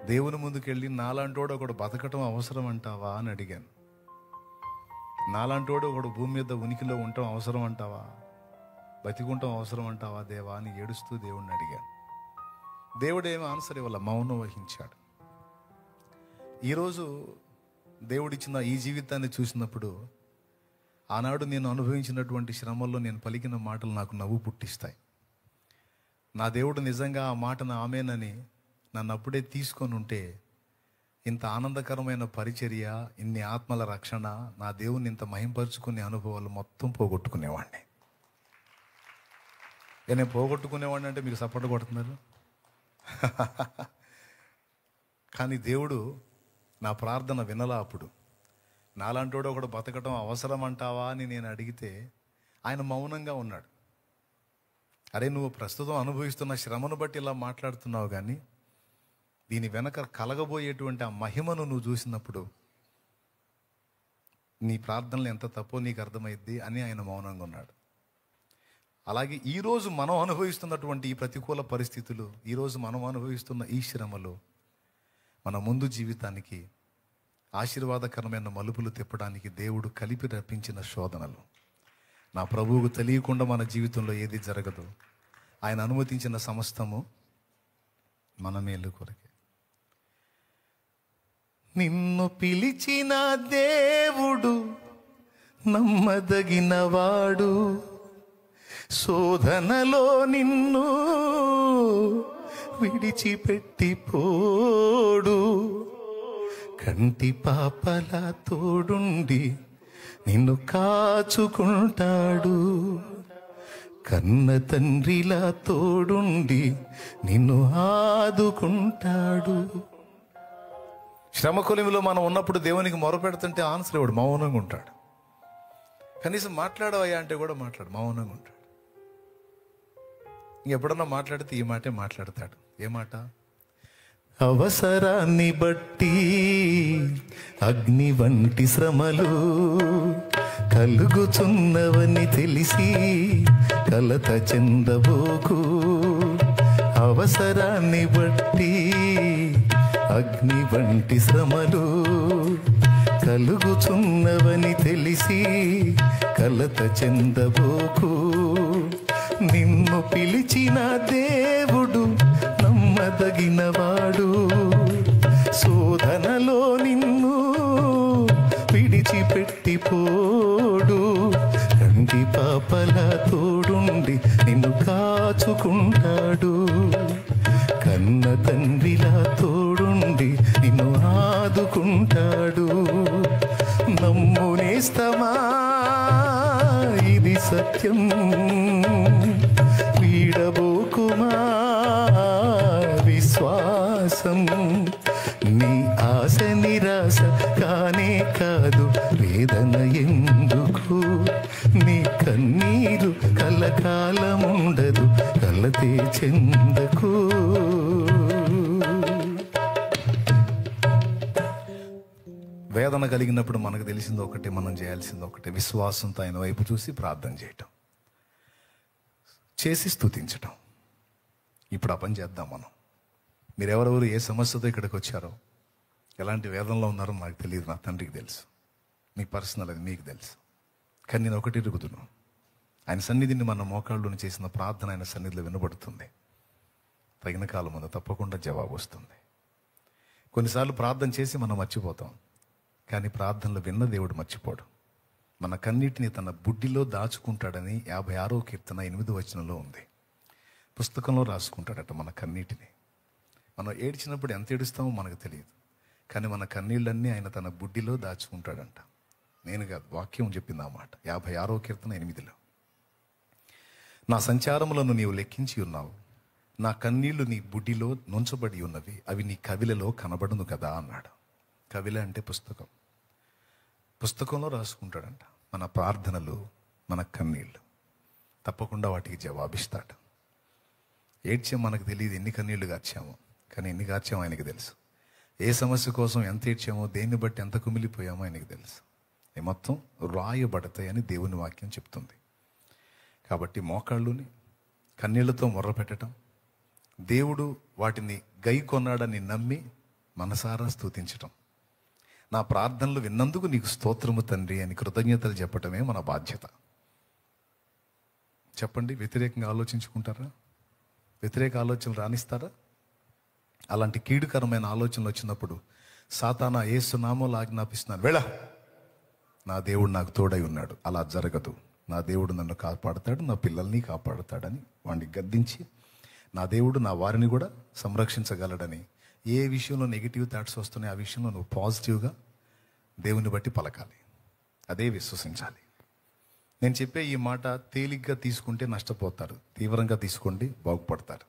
దేవుని ముందుకెళ్ళి నాలాంటోడు ఒకడు బతకటం అవసరం అంటావా అని అడిగాను. నాలాంటోడు ఒకడు భూమి మీద ఉనికిలో ఉండటం అవసరం అంటావా, బతికుంటాం అవసరం అంటావా దేవా అని ఏడుస్తూ దేవుణ్ణి అడిగాను. దేవుడు ఏమీ ఆన్సర్ ఇవ్వాల, మౌనం వహించాడు. ఈరోజు దేవుడిచ్చిన ఈ జీవితాన్ని చూసినప్పుడు ఆనాడు నేను అనుభవించినటువంటి శ్రమల్లో నేను పలికిన మాటలు నాకు నవ్వు పుట్టిస్తాయి. నా దేవుడు నిజంగా ఆ మాటను ఆమేనని నన్ను అప్పుడే తీసుకొని ఉంటే ఇంత ఆనందకరమైన పరిచర్య, ఇన్ని ఆత్మల రక్షణ, నా దేవుని ఇంత మహింపరుచుకునే అనుభవాలు మొత్తం పోగొట్టుకునేవాడిని. నేను పోగొట్టుకునేవాడిని అంటే మీరు సపోర్ట్ కొడుతున్నారు. కానీ దేవుడు నా ప్రార్థన వినలా. అప్పుడు నాలాంటోడు ఒకడు బతకటం అవసరం అంటావా అని నేను అడిగితే ఆయన మౌనంగా ఉన్నాడు. అరే, నువ్వు ప్రస్తుతం అనుభవిస్తున్న శ్రమను బట్టి ఇలా మాట్లాడుతున్నావు, కానీ దీని వెనక కలగబోయేటువంటి ఆ మహిమను నువ్వు చూసినప్పుడు నీ ప్రార్థనలు ఎంత తప్పో నీకు అర్థమైద్ది అని ఆయన మౌనంగా ఉన్నాడు. అలాగే ఈరోజు మనం అనుభవిస్తున్నటువంటి ఈ ప్రతికూల పరిస్థితులు, ఈరోజు మనం అనుభవిస్తున్న ఈ శ్రమలు మన ముందు జీవితానికి ఆశీర్వాదకరమైన మలుపులు తిప్పడానికి దేవుడు కలిపి రప్పించిన శోధనలు. నా ప్రభువుకు తెలియకుండా మన జీవితంలో ఏది జరగదు. ఆయన అనుమతించిన సమస్తము మన మేలు కొరకే. నిన్ను పిలిచిన దేవుడు నమ్మదగినవాడు, శోధనలో నిన్ను విడిచిపెట్టిపోడు. కంటి పాపలా తోడుండి నిన్ను కాచుకుంటాడు, కన్న తండ్రిలా తోడుండి నిన్ను ఆదుకుంటాడు. శ్రమ కొలిమిలో మనం ఉన్నప్పుడు దేవునికి మొరపెడుతుంటే ఆన్సర్ ఇవ్వడు, మౌనంగా ఉంటాడు. కనీసం మాట్లాడవయ్యా అంటే కూడా మాట్లాడు, మౌనంగా ఉంటాడు. ఇంకెప్పుడన్నా మాట్లాడితే ఈ మాటే మాట్లాడతాడు. ఏ మాట? అవసరాన్ని బట్టి అగ్ని వంటి శ్రమలు కలుగుచున్నవని తెలిసి కలత చెందబోకు. అవసరాన్ని బట్టి అగ్ని వంటి శ్రమలు కలుగుచున్నవని తెలిసి కలత చెందబోకు. నిన్ను పిలిచిన దేవుడు నమ్మదగినవాడు, శోధనలో నిన్ను విడిచిపెట్టిపోడు. కంటి పాపలా తోడుండి నిన్ను కాచుకుంటాడు, కన్న తండ్రిలా తోడుండి నిన్ను ఆదుకుంటాడు. నమ్ము నేస్తమా, ఇది సత్యం, వీడబోకుమా విశ్వాసం. నీ ఆశ నిరాశ కానే కాదు, వేదన ఎందుకు? నీ కన్నీరు కలకాలముండదు, కలతే చెందకు. వేదన కలిగినప్పుడు మనకు తెలిసింది ఒకటి, మనం చేయాల్సింది ఒకటి, విశ్వాసంతో ఆయన వైపు చూసి ప్రార్థన చేయటం, చేసి స్తుతించటం. ఇప్పుడు ఆ పని చేద్దాం మనం. మీరెవరెవరు ఏ సమస్యతో ఇక్కడికి వచ్చారో, ఎలాంటి వేదనలో ఉన్నారో నాకు తెలియదు, నా తండ్రికి తెలుసు. మీ పర్సనల్ అది మీకు తెలుసు. కానీ నేను ఒకటి ఎరుగుతున్నాను, ఆయన సన్నిధిని మన మోకాళ్ళలోని చేసిన ప్రార్థన ఆయన సన్నిధిలో వినబడుతుంది. తగిన కాలం ముందు తప్పకుండా జవాబు వస్తుంది. కొన్నిసార్లు ప్రార్థన చేసి మనం మర్చిపోతాం, కానీ ప్రార్థనలు విన్న దేవుడు మర్చిపోడు. మన కన్నీటిని తన బుడ్డిలో దాచుకుంటాడని 56వ కీర్తన 8వ వచనంలో ఉంది. పుస్తకంలో రాసుకుంటాడట మన కన్నీటిని. మనం ఏడ్చినప్పుడు ఎంత ఏడుస్తామో మనకు తెలియదు, కానీ మన కన్నీళ్ళన్నీ ఆయన తన బుడ్డిలో దాచుకుంటాడంట. నేను కాదు, వాక్యం చెప్పింది ఆ మాట. 56వ కీర్తన 8లో, నా సంచారములను నీవు లెక్కించి ఉన్నావు, నా కన్నీళ్లు నీ బుడ్డిలో నుంచబడి ఉన్నవి, అవి నీ కవిలలో కనబడును కదా అన్నాడు. కవిల అంటే పుస్తకం. పుస్తకంలో రాసుకుంటాడంట మన ప్రార్థనలు, మన కన్నీళ్ళు. తప్పకుండా వాటికి జవాబిస్తాడు. ఏడ్చాం మనకు తెలియదు, ఎన్ని కన్నీళ్లు గార్చామో, కానీ ఎన్ని గార్చామో ఆయనకి తెలుసు. ఏ సమస్య కోసం ఎంత ఏడ్చామో, దేన్ని బట్టి ఎంత కుమిలిపోయామో ఆయనకి తెలుసు. ఈ మొత్తం రాయబడతాయని దేవుని వాక్యం చెప్తుంది. కాబట్టి మోకాళ్ళుని కన్నీళ్లతో మొర్రపెట్టడం, దేవుడు వాటిని గై కొన్నాడని నమ్మి మనసారా స్తుతించటం, నా ప్రార్థనలు విన్నందుకు నీకు స్తోత్రము తండ్రి అని కృతజ్ఞతలు చెప్పటమే మన బాధ్యత. చెప్పండి, వ్యతిరేకంగా ఆలోచించుకుంటారా? వ్యతిరేక ఆలోచనలు రానిస్తారా? అలాంటి కీడుకరమైన ఆలోచనలు వచ్చినప్పుడు సాతానా యేసు నామములో ఆజ్ఞాపిస్తున్నాను, వెళ్ళ, నా దేవుడు నాకు తోడై ఉన్నాడు. అలా జరగదు. నా దేవుడు నన్ను కాపాడుతాడు, నా పిల్లల్ని కాపాడుతాడని వాడిని గద్దించి, నా దేవుడు నా వారిని కూడా సంరక్షించగలడని, ఏ విషయంలో నెగిటివ్ థాట్స్ వస్తున్నాయి ఆ విషయంలో నువ్వు పాజిటివ్గా దేవుని బట్టి పలకాలి, అదే విశ్వసించాలి. నేను చెప్పే ఈ మాట తేలిగ్గా తీసుకుంటే నష్టపోతారు, తీవ్రంగా తీసుకోండి బాగుపడతారు.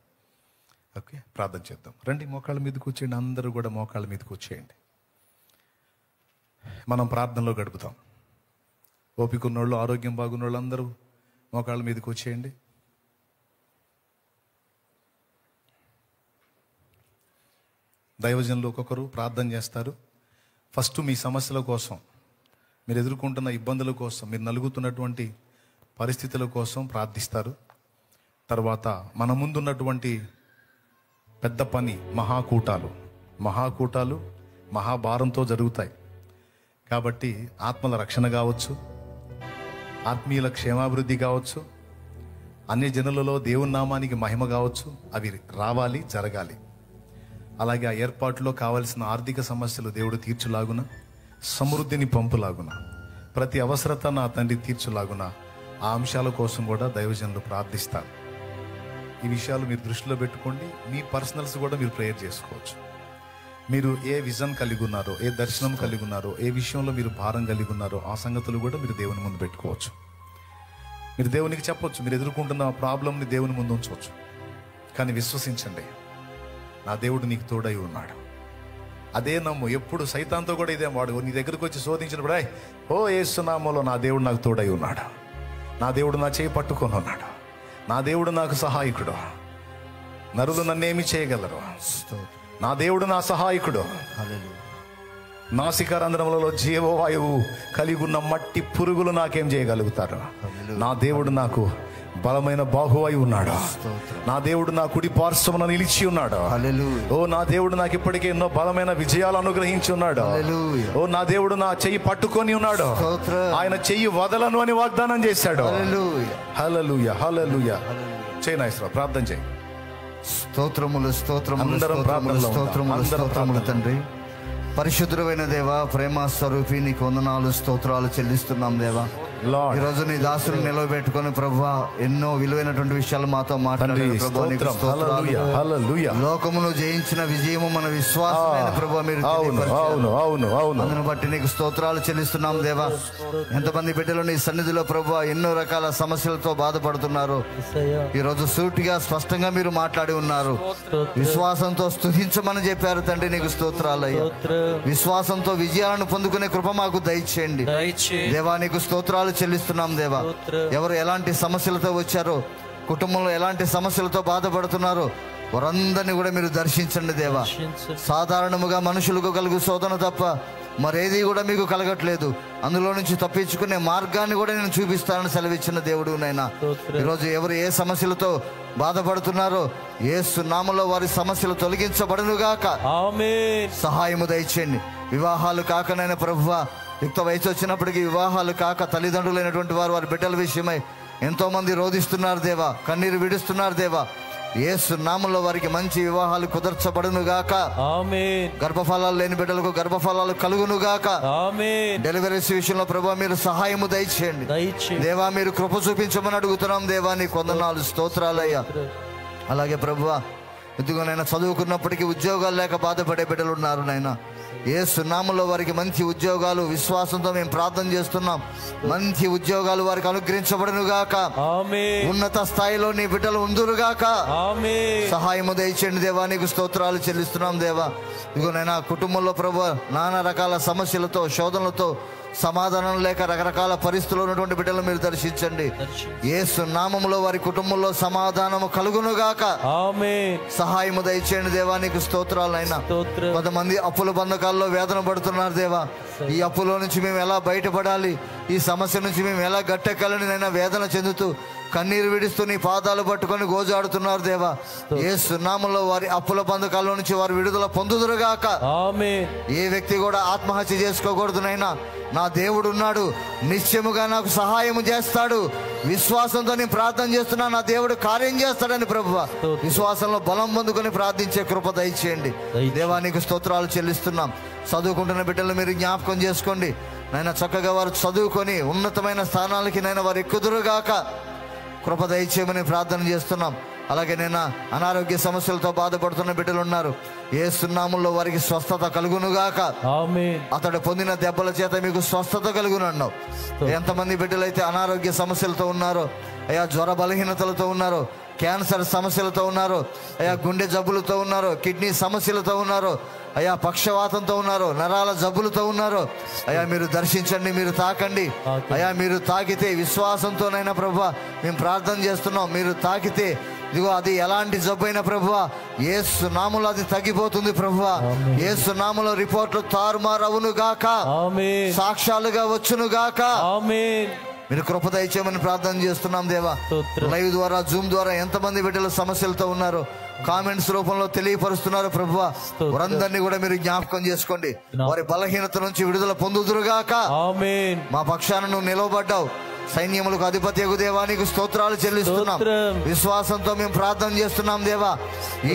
ఓకే, ప్రార్థన చేద్దాం. రండి, మోకాళ్ళ మీద కూర్చోండి. అందరూ కూడా మోకాళ్ళ మీద కూర్చోండి. మనం ప్రార్థనలో గడుపుతాం. ఓపిక ఉన్నోళ్ళు, ఆరోగ్యం బాగున్న వాళ్ళు అందరూ మోకాళ్ళ మీద కూర్చోండి. దైవజనులు ఒక్కొక్కరు ప్రార్థన చేస్తారు. ఫస్ట్ మీ సమస్యల కోసం, మీరు ఎదుర్కొంటున్న ఇబ్బందుల కోసం, మీరు నలుగుతున్నటువంటి పరిస్థితుల కోసం ప్రార్థిస్తారు. తర్వాత మన ముందున్నటువంటి పెద్ద పని మహాకూటాలు మహాభారంతో జరుగుతాయి. కాబట్టి ఆత్మల రక్షణ కావచ్చు, ఆత్మీయుల క్షేమాభివృద్ధి కావచ్చు, అన్ని జనులలో దేవుని నామానికి మహిమ కావచ్చు, అవి రావాలి, జరగాలి. అలాగే ఆ ఏర్పాటులో కావలసిన ఆర్థిక సమస్యలు దేవుడు తీర్చులాగున, సమృద్ధిని పంపులాగున, ప్రతి అవసరత నా తండ్రి తీర్చులాగున, ఆ అంశాల కోసం కూడా దైవజనులు ప్రార్థిస్తారు. ఈ విషయాలు మీరు దృష్టిలో పెట్టుకోండి. మీ పర్సనల్స్ కూడా మీరు ప్రేయర్ చేసుకోవచ్చు. మీరు ఏ విజన్ కలిగి ఉన్నారో, ఏ దర్శనం కలిగి ఉన్నారో, ఏ విషయంలో మీరు భారం కలిగి ఉన్నారో, ఆ సంగతులు కూడా మీరు దేవుని ముందు పెట్టుకోవచ్చు. మీరు దేవునికి చెప్పొచ్చు, మీరు ఎదుర్కొంటున్న ప్రాబ్లంని దేవుని ముందు ఉంచవచ్చు. కానీ విశ్వసించండి, నా దేవుడు నీకు తోడై ఉన్నాడు. అదే నమ్ము. ఎప్పుడు సైతాన్తో కూడా ఇదే, వాడు నీ దగ్గరకు వచ్చి శోధించినప్పుడు, ఓ యేసు నామములో నా దేవుడు నాకు తోడై ఉన్నాడు, నా దేవుడు నా చేయి పట్టుకొని ఉన్నాడు, నా దేవుడు నాకు సహాయకుడు, నరులు నన్నేమి చేయగలరు, నా దేవుడు నా సహాయకుడు, నాసికారంధ్రములలో జీవవాయువు కలిగి ఉన్న మట్టి పురుగులు నాకేం చేయగలుగుతారు, నా దేవుడు నాకు బలమైన బాహువై ఉన్నాడు, నా దేవుడు నా కుడి పార్శ్వమున నిలిచి ఉన్నాడు, ఓ నా దేవుడు నాకు ఇప్పటికే ఎన్నో బలమైన విజయాలు అనుగ్రహించి ఉన్నాడు, ఓ నా దేవుడు నా చెయ్యి పట్టుకొని ఉన్నాడు, ఆయన చెయ్యి వదలను అని వాగ్దానం చేశాడు. హల్లెలూయా, హల్లెలూయా. చేయి నాయసరావు, ప్రార్థన చేయి. స్తోత్రములు, స్తోత్రములు, స్తోత్రములు, స్తోత్రములు తండ్రి. పరిశుద్ధుడైన దేవా, ప్రేమ స్వరూపి, నీకు వందనాలు, స్తోత్రాలు చెల్లిస్తున్నాం దేవా. ఈ రోజు నీ దాసుని నిలవబెట్టుకొని ప్రభువా ఎన్నో విలువైనటువంటి విషయాలు మాతో మాట్లాడారు ప్రభువా, నీకు స్తోత్రాలు. లోకమును జయించిన విజయము మన విశ్వాసమైన ప్రభువా, మీరు అందును బట్టి నీకు స్తోత్రాలు చెల్లిస్తున్నాం దేవా. ఎంతమంది బిడ్డలు నీ సన్నిధిలో ప్రభువా ఎన్నో రకాల సమస్యలతో బాధపడుతున్నారు. ఈ రోజు సూటిగా స్పష్టంగా మీరు మాట్లాడి ఉన్నారు. విశ్వాసంతో స్తుతించమని చెప్పారు తండ్రి, నీకు స్తోత్రాలు అయ్యా. విశ్వాసంతో విజయాలను పొందుకునే కృప మాకు దయచేయండి దేవా. నీకు స్తోత్రాలు చెల్లిస్తున్నాం దేవా. ఎవరు ఎలాంటి సమస్యలతో వచ్చారో, కుటుంబంలో ఎలాంటి సమస్యలతో బాధపడుతున్నారో వారందరినీ కూడా మీరు దర్శించండి దేవా. సాధారణముగా మనుషులకు కలుగు శోధన తప్ప మరేది కూడా మీకు కలగట్లేదు. అందులో నుంచి తప్పించుకునే మార్గాన్ని కూడా నేను చూపిస్తానని సెలవిచ్చిన దేవుడు నైనా. ఈరోజు ఎవరు ఏ సమస్యలతో బాధపడుతున్నారో యేసు నామములో వారి సమస్యలు తొలగించబడునుగాక. ఆమేన్. సహాయము దయచేయండి. వివాహాలు కాకనైనా ప్రభువా, యుక్త వయసు వచ్చినప్పటికీ వివాహాలు కాక తల్లిదండ్రులైనటువంటి వారు వారి బిడ్డల విషయమై ఎంతో మంది రోధిస్తున్నారు దేవా, కన్నీరు విడుస్తున్నారు దేవా. యేసు నామములో వారికి మంచి వివాహాలు కుదర్చబడునుగాక. ఆమేన్. గర్భఫలాలు లేని బిడ్డలకు గర్భఫలాలు కలుగునుగాక. ఆమేన్. డెలివరీస్ విషయంలో ప్రభువా మీరు సహాయము దయచేయండి దేవా. మీరు కృప చూపించమని అడుగుతున్నాం దేవా. నీ వందనాలు, స్తోత్రాలయ్యా. అలాగే ప్రభువా, ఇదిగోనైనా చదువుకున్నప్పటికీ ఉద్యోగాలు లేక బాధపడే బిడ్డలు ఉన్నారు నైనా. యేసు నామములో వారికి మంచి ఉద్యోగాలు, విశ్వాసంతో మేము ప్రార్థన చేస్తున్నాం. మంచి ఉద్యోగాలు వారికి అనుగ్రహించబడును గాక. ఉన్నత స్థాయిలో నీ బిడ్డలు ఉందురుగాక. సహాయము దయచేయండి దేవా, నీకు స్తోత్రాలు చెల్లిస్తున్నాం దేవా. ఇదిగో నైనా కుటుంబంలో ప్రభు నానా రకాల సమస్యలతో, శోధనలతో, సమాధానం లేక రకరకాల పరిస్థితుల్లో ఉన్నటువంటి బిడ్డలు మీరు దర్శించండి. యేసు నామములో వారి కుటుంబంలో సమాధానము కలుగునుగాక. సహాయము దయచేయండి దేవా, నీకు స్తోత్రాలు అయినా. కొంతమంది అప్పుల బంధకాల్లో వేదన పడుతున్నారు దేవా. ఈ అప్పులో నుంచి మేము ఎలా బయటపడాలి, ఈ సమస్య నుంచి మేము ఎలా గట్టెక్కాలని నైనా వేదన చెందుతూ కన్నీరు విడుస్తూ నీ పాదాలు పట్టుకొని గోజాడుతున్నారు దేవా. యేసు నామములో వారి అప్పుల బంధకాల్లో నుంచి వారు విడుదల పొందుదురుగాక. ఏ వ్యక్తి కూడా ఆత్మహత్య చేసుకోకూడదు నైనా. నా దేవుడు ఉన్నాడు, నిశ్చయముగా నాకు సహాయం చేస్తాడు. విశ్వాసంతో నేను ప్రార్థన చేస్తున్నా, నా దేవుడు కార్యం చేస్తాడని ప్రభువా విశ్వాసంలో బలం పొందుకొని ప్రార్థించే కృప దయచేయండి దేవా. నీకు స్తోత్రాలు చెల్లిస్తున్నాం. చదువుకుంటున్న బిడ్డలు మీరు జ్ఞాపకం చేసుకోండి నైనా. చక్కగా వారు చదువుకొని ఉన్నతమైన స్థానాలకి నైనా వారు ఎక్కుదురుగాక. కృప దయచేయమని ప్రార్థన చేస్తున్నాం. అలాగే నేను అనారోగ్య సమస్యలతో బాధపడుతున్న బిడ్డలు ఉన్నారు. యేసు నామములో వారికి స్వస్థత కలుగునుగాక. అతడు పొందిన దెబ్బల చేత మీకు స్వస్థత కలుగును అన్నావు. ఎంతమంది బిడ్డలైతే అనారోగ్య సమస్యలతో ఉన్నారో, అయా జ్వర బలహీనతలతో ఉన్నారో, క్యాన్సర్ సమస్యలతో ఉన్నారు, అయా గుండె జబ్బులతో ఉన్నారు, కిడ్నీ సమస్యలతో ఉన్నారు, అయా పక్షవాతంతో ఉన్నారు, నరాల జబ్బులతో ఉన్నారు, అయా మీరు దర్శించండి, మీరు తాకండి. అయా మీరు తాకితే విశ్వాసంతోనైనా ప్రభువా మేము ప్రార్థన చేస్తున్నాం. మీరు తాకితే ఇదిగో అది ఎలాంటి జబ్బు అయినా ప్రభువా యేసు నామములో అది తగ్గిపోతుంది ప్రభువా. యేసు నామములో రిపోర్ట్లు తారుమారు అవును గాక, సాక్ష్యాలుగా వచ్చును గాక. మీరు కృప దయచేయమని ప్రార్థన చేస్తున్నాం దేవా. లైవ్ ద్వారా, జూమ్ ద్వారా ఎంతమంది బిడ్డలు సమస్యలతో ఉన్నారో కామెంట్స్ రూపంలో తెలియపరుస్తున్నారు ప్రభువా. వారందరినీ కూడా మీరు జ్ఞాపకం చేసుకోండి. వారి బలహీనత నుంచి విడుదల పొందుదురుగాక. మా పక్షాన నువ్వు నిలవబడ్డావు. సైన్యములకు అధిపత్యగు దేవా నీకు స్తోత్రాలు చెల్లిస్తున్నాం. విశ్వాసంతో మేము ప్రార్థన చేస్తున్నాం దేవా.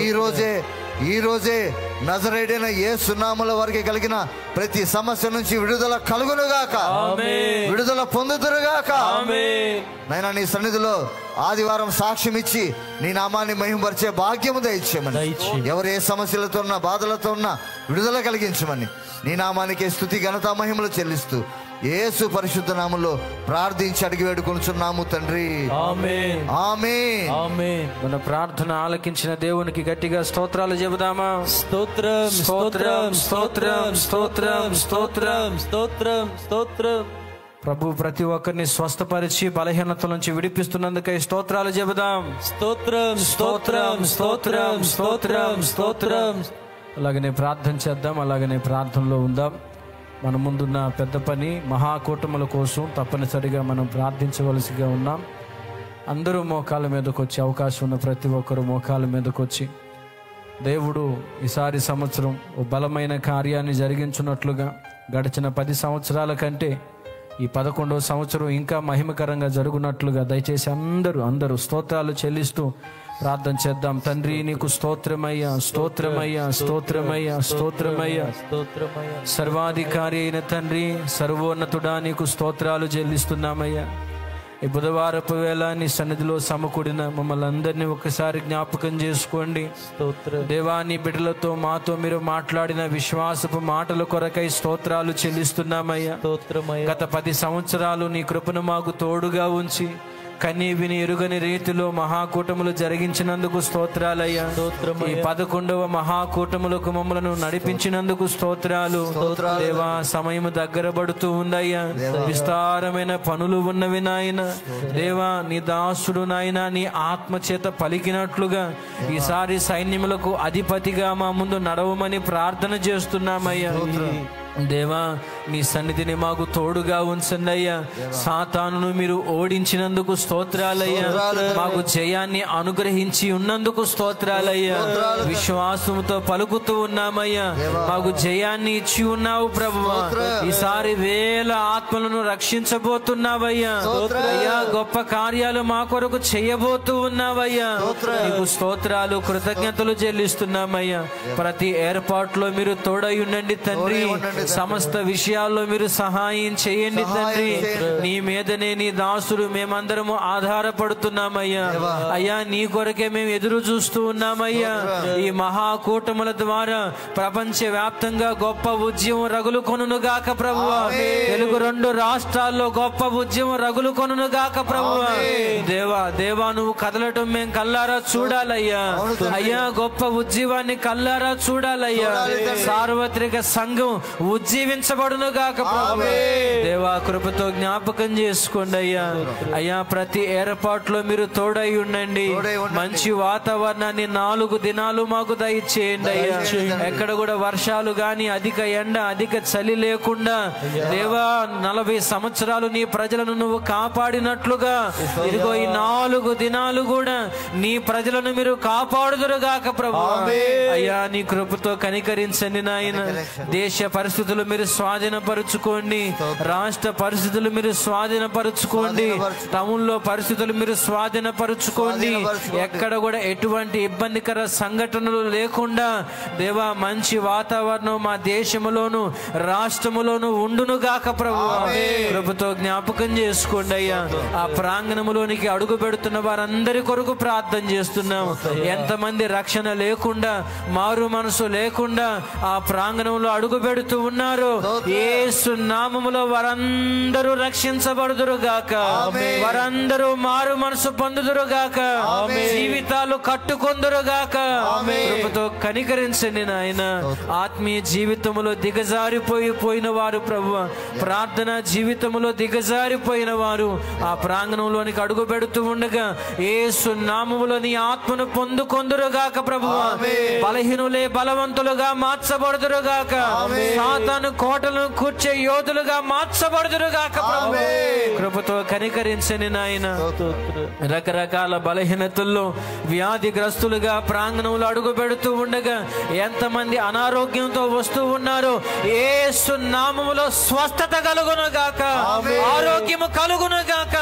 ఈ రోజే నజరేయుడైన యేసు నామములో వారికి కలిగిన ప్రతి సమస్య నుంచి విడుదల కలుగునుగాక, విడుదల పొందుదురుగాక. నైనా నీ సన్నిధిలో ఆదివారం సాక్ష్యం ఇచ్చి నీ నామాన్ని మహిమపరిచే భాగ్యము దయచేయమని, ఎవరు ఏ సమస్యలతో ఉన్నా, బాధలతో ఉన్నా విడుదల కలిగించమని నీ నామానికి స్తుతి ఘనత మహిమలు చెల్లిస్తూ యేసు పరిశుద్ధ నామములో ప్రార్థించి అడిగి వేడుకొనుచున్నాము తండ్రి. ఆమేన్, ఆమేన్, ఆమేన్. మన ప్రార్థన ఆలకించిన దేవునికి గట్టిగా స్తోత్రాలు చెబుదామా? స్తోత్రం, స్తోత్రం, స్తోత్రం, స్తోత్రం, స్తోత్రం, స్తోత్రం, స్తోత్రం. ప్రభు ప్రతి ఒక్కరిని స్వస్థపరిచి బలహీనతల నుంచి విడిపిస్తున్నందుకై స్తోత్రాలు చెబుదాం. స్తోత్రం, స్తోత్రం, స్తోత్రం, స్తోత్రం, స్తోత్రం. అలాగనే ప్రార్థన చేద్దాం, అలాగనే ప్రార్థనలో ఉందాం. మన ముందున్న పెద్ద పని మహాకూటముల కోసం తప్పనిసరిగా మనం ప్రార్థించవలసిగా ఉన్నాం. అందరూ మోకాళ్ళ మీదకి వచ్చి, అవకాశం ఉన్న ప్రతి ఒక్కరూ మోకాళ్ళ మీదకి వచ్చి దేవుడు ఈసారి సంవత్సరం ఓ బలమైన కార్యాన్ని జరిగించున్నట్లుగా గడిచిన 10 సంవత్సరాల కంటే ఈ 11వ సంవత్సరం ఇంకా మహిమకరంగా జరుగునట్లుగా దయచేసి అందరూ స్తోత్రాలు చెల్లిస్తూ ప్రార్థన చేద్దాం. తండ్రి నీకు స్తోత్రమయ్యా, స్తోత్రమయ్యా, స్తోత్రమయ్యా, స్తోత్రమయ్యా, స్తోత్రమయ్యా. సర్వాధికారి అయిన తండ్రి, సర్వోన్నతుడా నీకు స్తోత్రాలు చెల్లిస్తున్నామయ్యా. ఈ బుధవారపు వేళ నీ సన్నిధిలో సమకూడిన మమ్మల్ని అందరినీ ఒకసారి జ్ఞాపకం చేసుకోండి. దేవా నీ బిడ్డలతో మాతో మీరు మాట్లాడిన విశ్వాసపు మాటల కొరకై స్తోత్రాలు చెల్లిస్తున్నామయ్యా. గత 10 సంవత్సరాలు నీ కృపను మాకు తోడుగా ఉంచి కనీ విని ఎరుగని రీతిలో మహాకూటములు జరిగించినందుకు స్తోత్రాలయ్యా. ఈ 11వ మహాకూటములకు మమ్మలను నడిపించినందుకు స్తోత్రాలు దేవా. సమయం దగ్గర పడుతూ ఉందయ్యా, విస్తారమైన పనులు ఉన్నవి నాయన దేవా. నీ దాసుడు నాయన నీ ఆత్మ చేత పలికినట్లుగా ఈసారి సైన్యములకు అధిపతిగా మా ముందు నడవమని ప్రార్థన చేస్తున్నామయ్యా. దేవా నీ సన్నిధిని మాకు తోడుగా ఉంచండి అయ్యా. సాతానును మీరు ఓడించినందుకు స్తోత్రాలయ్యా. మాకు జయాన్ని అనుగ్రహించి ఉన్నందుకు స్తోత్రాలయ్యా. విశ్వాసంతో పలుకుతూ ఉన్నామయ్యా. మాకు జయాన్ని ఇచ్చి ఉన్నావు ప్రభువా. ఈసారి 1000 ఆత్మలను రక్షించబోతున్నావయ్యా. అయ్యా గొప్ప కార్యాలు మా కొరకు చేయబోతూ ఉన్నావయ్యా. నీకు స్తోత్రాలు, కృతజ్ఞతలు చెల్లిస్తున్నామయ్యా. ప్రతి ఏర్పాట్లో మీరు తోడై ఉండండి తండ్రి. సమస్త విషయాల్లో మీరు సహాయం చేయండి తండ్రి. నీ మీదనే నీ దాసుడు మేమందరము ఆధారపడుతున్నామయ్యా. అయ్యా నీ కొరకే మేము ఎదురు చూస్తూ ఉన్నామయ్యా. ఈ మహాకూటముల ద్వారా ప్రపంచ వ్యాప్తంగా గొప్ప ఉద్యమం రగులు కొనుగాక ప్రభువా. తెలుగు 2 రాష్ట్రాల్లో గొప్ప ఉద్యమం రగులు కొనుగాక ప్రభువా. దేవా దేవా నువ్వు కదలటం మేము కల్లారా చూడాలయ్యా. అయ్యా గొప్ప ఉద్యమాన్ని కల్లారా చూడాలయ్యా. సార్వత్రిక సంఘం ఉజ్జీవించబడును గాక ప్రభువా. దేవా కృపతో జ్ఞాపకం చేసుకోండి అయ్యా. అయ్యా ప్రతి ఏర్పాట్లో మీరు తోడై ఉండండి. మంచి వాతావరణాన్ని 4 దినాలు మాకు దయచేయండి అయ్యా. ఎక్కడ కూడా వర్షాలు గాని, అధిక ఎండ, అధిక చలి లేకుండా దేవా 40 సంవత్సరాలు నీ ప్రజలను నువ్వు కాపాడినట్లుగా ఇదిగో ఈ 4 దినాలు కూడా నీ ప్రజలను మీరు కాపాడుదురుగాక ప్రభువా. అయ్యా నీ కృపతో కనికరించండి నాయన. దేశ పరిస్థితులు మీరు స్వాధీనపరుచుకోండి. రాష్ట్ర పరిస్థితులు మీరు స్వాధీనపరుచుకోండి. టౌన్లో పరిస్థితులు మీరు స్వాధీనపరుచుకోండి. ఎక్కడ కూడా ఎటువంటి ఇబ్బందికర సంఘటనలు లేకుండా దేవా మంచి వాతావరణం మా దేశములోను రాష్ట్రములోను ఉండునుగాక ప్రభువా. కృపతో జ్ఞాపకం చేసుకోండి అయ్యా. ఆ ప్రాంగణములోనికి అడుగు పెడుతున్న వారందరి కొరకు ప్రార్థన చేస్తున్నాం. ఎంతమంది రక్షణ లేకుండా, మారు మనసు లేకుండా ఆ ప్రాంగణంలో అడుగు పెడుతూ ఉన్నారు, యేసు నామములో వారందరూ రక్షించబడుదురుగాక. వారందరూ మారు మనసు పొందుదురుగాక. జీవితాలు కట్టుకొందురుగాక. కృపతో కనికరించండి నాయన. ఆత్మీయ జీవితములో దిగజారిపోయిన వారు ప్రభువా, ప్రార్థన జీవితములో దిగజారిపోయిన వారు ఆ ప్రాంగణంలోనికి అడుగు పెడుతూ ఉండగా యేసు నామములో నీ ఆత్మను పొందుకొందురుగాక ప్రభువా. బలహీనులే బలవంతులుగా మార్చబడుదురుగాక. సాతాను కోటలను కూర్చే యోధులుగా మార్చబడుదురుగాక ప్రభువా. కృపతో కనికరించని నాయన. రకరకాల బలహీనతల్లో వ్యాధిగ్రస్తులుగా ప్రాంగణంలో అడుగు పెడుతూ ఉండగా ఎంతమంది అనారోగ్యంతో వస్తూ ఉన్నారు, యేసు నామములో స్వస్థత కలుగునుగాక. ఆరోగ్యము కలుగునుగాక.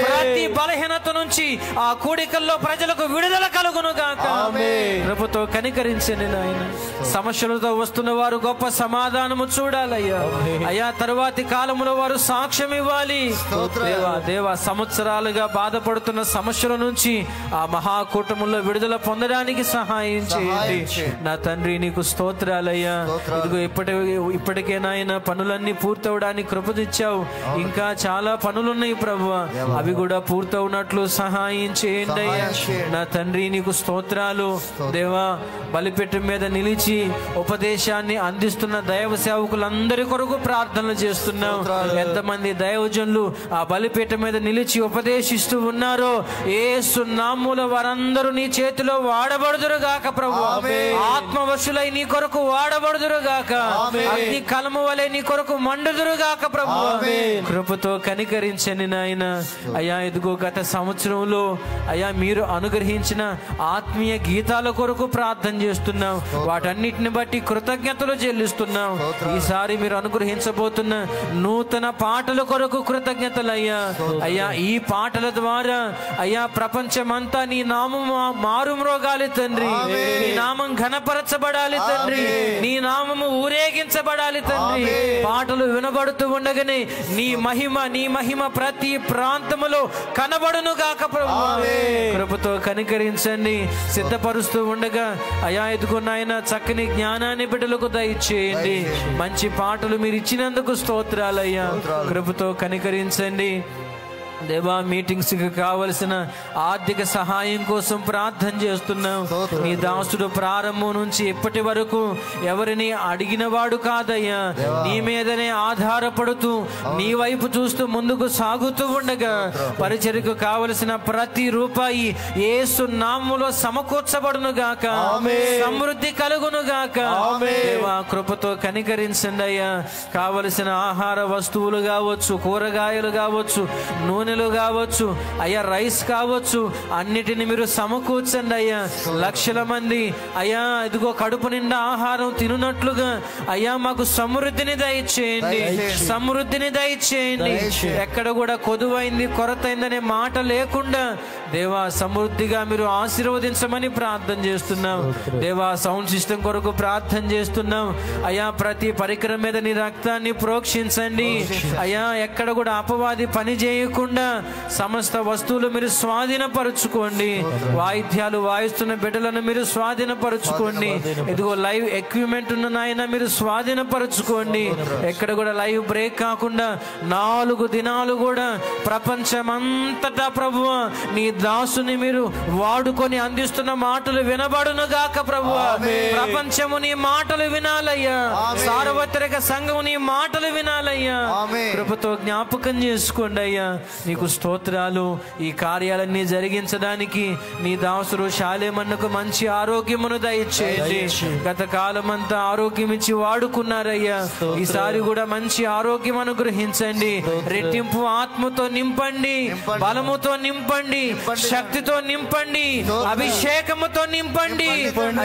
ప్రతి బలహీనత నుంచి ఆ కూడికల్లో ప్రజలకు విడుదల కలుగునుగాక. కృపతో కనికరించండి నాయన. సమస్యలతో వస్తున్న వారు గొప్ప సమాధానము చూడాలయ్యా. అయ్యా తరువాతి కాలంలో వారు సాక్ష్యం ఇవ్వాలి. దేవా దేవా సంవత్సరాలుగా బాధపడుతున్న సమస్యల నుంచి ఆ మహాకూటములో విడుదల పొందడానికి సహాయం చేయండి నా తండ్రి. నీకు స్తోత్రాలయ్యా. ఇదిగో ఇప్పటికే నాయన పనులన్నీ పూర్తవడానికి కృపదిచ్చావు. ఇంకా చాలా పనులున్నాయి ప్రభువా, అవి కూడా పూర్తవునట్లు సహాయం చేయండి అయ్యా నా తండ్రి. నీకు స్తోత్రాలు దేవా. బలిపీఠం మీద నిలిచి ఉపదేశాన్ని అందిస్తున్న దైవ సేవకులందరి కొరకు ప్రార్థనలు చేస్తున్నాం. ఎంతమంది దైవజనులు ఆ బలిపీఠం మీద నిలిచి ఉపదేశిస్తూ ఉన్నారో యేసు నామములో వారందరూ నీ చేతిలో వాడబడుదురుగాక ప్రభువా. ఆత్మవశులై నీ కొరకు వాడబడుదురుగాక. అగ్ని కలము వలె నీ కొరకు మండుదురుగాక ప్రభువా. కృపతో కనికరించండి నాయన. అయ్యా ఇదిగో గత సంవత్సరంలో అయ్యా మీరు అనుగ్రహించిన ఆత్మీయ గీతాల కొరకు ప్రార్థన చేస్తున్నాం. వాటన్నిటిని బట్టి కృతజ్ఞతలు చెల్లిస్తున్నాం. ఈసారి మీరు అనుగ్రహించబోతున్న నూతన పాటల కొరకు కృతజ్ఞతలు అయ్యా. అయ్యా ఈ పాటల ద్వారా అయ్యా ప్రపంచమంతా నీ నామం మారుమ్రోగాలి తండ్రి. నీ నామం ఘనపరచబడాలి తండ్రి. నీ నామము ఊరేగించబడాలి తండ్రి. పాటలు వినబడుతూ ఉండగానే నీ మహిమ ప్రతి ప్రాంతములో కనబడును గాక ప్రభువా. కృపతో కనికరించండి. సిద్ధపరుస్తూ ఉండగా అయా ఎదుగున్నాయన చక్కని జ్ఞానాన్ని బిడ్డలకు దయచేయండి. మంచి పాటలు మీరు ఇచ్చినందుకు స్తోత్రాలయ్యా. కృపతో కనికరించండి దేవా. మీటింగ్స్ కి కావలసిన ఆర్థిక సహాయం కోసం ప్రార్థన చేస్తున్నాం. నీ దాసుడు ప్రారంభం నుంచి ఇప్పటి వరకు ఎవరిని అడిగిన వాడు కాదయ్యా. నీ మీదనే ఆధారపడుతూ నీ వైపు చూస్తూ ముందుకు సాగుతూ ఉండగా పరిచర్యకు కావలసిన ప్రతి రూపాయి యేసు నామములో సమకూర్చబడును గాక. సమృద్ధి కలుగును గాక. దేవా కృపతో కనికరించండి అయ్యా. కావలసిన ఆహార వస్తువులు కావచ్చు, కూరగాయలు కావచ్చు, నూనె నూనెలు కావచ్చు అయ్యా, రైస్ కావచ్చు, అన్నిటిని మీరు సమకూర్చండి అయ్యా. లక్షల మంది అయ్యా ఇదిగో కడుపు నిండా ఆహారం తినున్నట్లుగా అయ్యా మాకు సమృద్ధిని దయచేయండి, సమృద్ధిని దయచేయండి. ఎక్కడ కూడా కొదువైంది కొరతైందనే మాట లేకుండా దేవా సమృద్ధిగా మీరు ఆశీర్వదించమని ప్రార్థన చేస్తున్నాం. దేవా సౌండ్ సిస్టమ్ కొరకు ప్రార్థన చేస్తున్నాం అయ్యా. ప్రతి పరికరం మీద నీ రక్తాన్ని ప్రోక్షించండి అయ్యా. ఎక్కడ కూడా అపవాది పని చేయకుండా సమస్త వస్తువులు మీరు స్వాధీనపరుచుకోండి. వాయిద్యాలు వాయిస్తున్న బిడ్డలను మీరు స్వాధీనపరుచుకోండి. ఇదిగో లైవ్ ఎక్విప్మెంట్ ఉన్న నాయన మీరు స్వాధీనపరుచుకోండి. ఎక్కడ కూడా లైవ్ బ్రేక్ కాకుండా 4 దినాలు కూడా ప్రపంచమంతటా ప్రభువా నీ దాసుని మీరు వాడుకొని అందిస్తున్న మాటలు వినబడును గాక ప్రభువా. ప్రపంచము నీ మాటలు వినాలయ్యా, సార్వత్రిక సంఘము నీ మాటలు వినాలయ్యా. కృపతో జ్ఞాపకం చేసుకోండి అయ్యా. నీకు స్తోత్రాలు. ఈ కార్యాలన్నీ జరిగించడానికి నీ దాసుడు శాలేమన్నకు మంచి ఆరోగ్యమును దయచేయండి. గత కాలం అంతా ఆరోగ్యం ఇచ్చి వాడుకున్నారయ్యా. ఈసారి కూడా మంచి ఆరోగ్యం అనుగ్రహించండి. రెట్టింపు ఆత్మతో నింపండి, బలముతో నింపండి, శక్తితో నింపండి, అభిషేకముతో నింపండి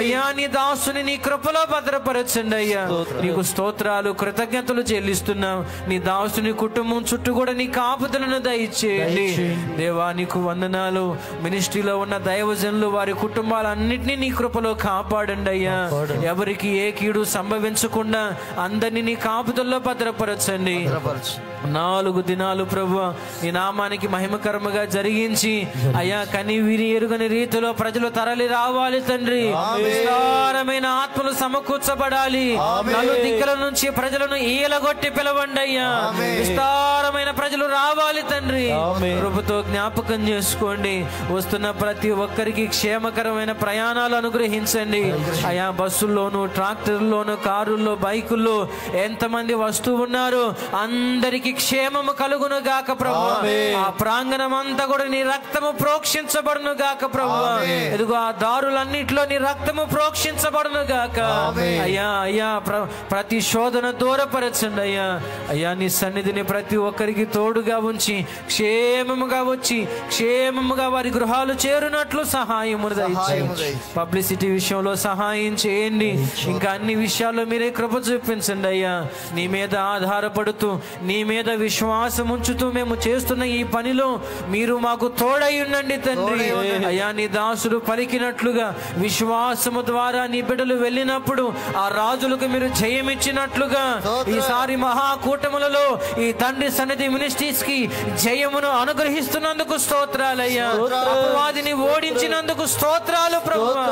అయ్యా. నీ దాసుని నీ కృపలో భద్రపరచండి అయ్యా. నీకు స్తోత్రాలు, కృతజ్ఞతలు చెల్లిస్తున్నాం. నీ దాసుని కుటుంబం చుట్టూ కూడా నీ కాపుదలను దయచేయండి దేవా. నీకు వందనాలు. మినిస్ట్రీలో ఉన్న దైవజనులు వారి కుటుంబాలన్నింటినీ నీ కృపలో కాపాడండి అయ్యా. ఎవరికి ఏ కీడు సంభవించకుండా అందరినీ నీ కాపుదల్లో భద్రపరచండి. 4 దినాలు ప్రభువా నీ నామానికి మహిమకరముగా జరిగించి అయ్యా కని విని ఎరుగని రీతిలో ప్రజలు తరలి రావాలి తండ్రి. విస్తారమైన ఆత్మలు సమకూర్చబడాలి. నలుదిక్కుల నుంచి ప్రజలను ఈలగొట్టి పిలవండి అయ్యా. విస్తారమైన ప్రజలు రావాలి తండ్రి. ప్రభుతో జ్ఞాపకం చేసుకోండి. వస్తున్న ప్రతి ఒక్కరికి క్షేమకరమైన ప్రయాణాలు అనుగ్రహించండి అయ్యా. బస్సుల్లోను, ట్రాక్టర్లోను, కారుల్లో, బైకుల్లో ఎంతమంది వస్తూ ఉన్నారు అందరికి క్షేమము కలుగును గాక ప్రభువా. ఆ ప్రాంగణం అంతా కూడా నీ రక్తము ప్రోక్షించబడును గాక ప్రభువా. ఇదిగో ఆ దారులన్నిట్లో నీ రక్తము ప్రోక్షించబడును గాక అయ్యా. అయ్యా ప్రతి శోధన దూరపరచండి అయ్యా. అయ్యా నీ సన్నిధిని ప్రతి ఒక్కరికి తోడుగా ఉంచి క్షేమముగా వచ్చి క్షేమముగా వారి గృహాలు చేరునట్లు సహాయమును దయచేయండి. పబ్లిసిటీ విషయంలో సహాయం చేయండి. ఇంకా అన్ని విషయాల్లో మీరే కృప చూపించండి అయ్యా. నీ మీద ఆధారపడుతూ నీ మీద విశ్వాసం ఉంచుతూ మేము చేస్తున్న ఈ పనిలో మీరు మాకు తోడై ఉండండి తండ్రి అయ్యా. నీ దాసుడు పలికినట్లుగా విశ్వాసము ద్వారా నీ బిడ్డలు వెళ్ళినప్పుడు ఆ రాజులకు మీరు జయమిచ్చినట్లుగా ఈసారి మహాకూటములలో ఈ తండ్రి సన్నిధి మినిస్ట్రీస్ కి జయమును అనుగ్రహిస్తున్నందుకు స్తోత్రాలయ్యా. అపవాదిని ఓడించినందుకు స్తోత్రాలు ప్రభువా.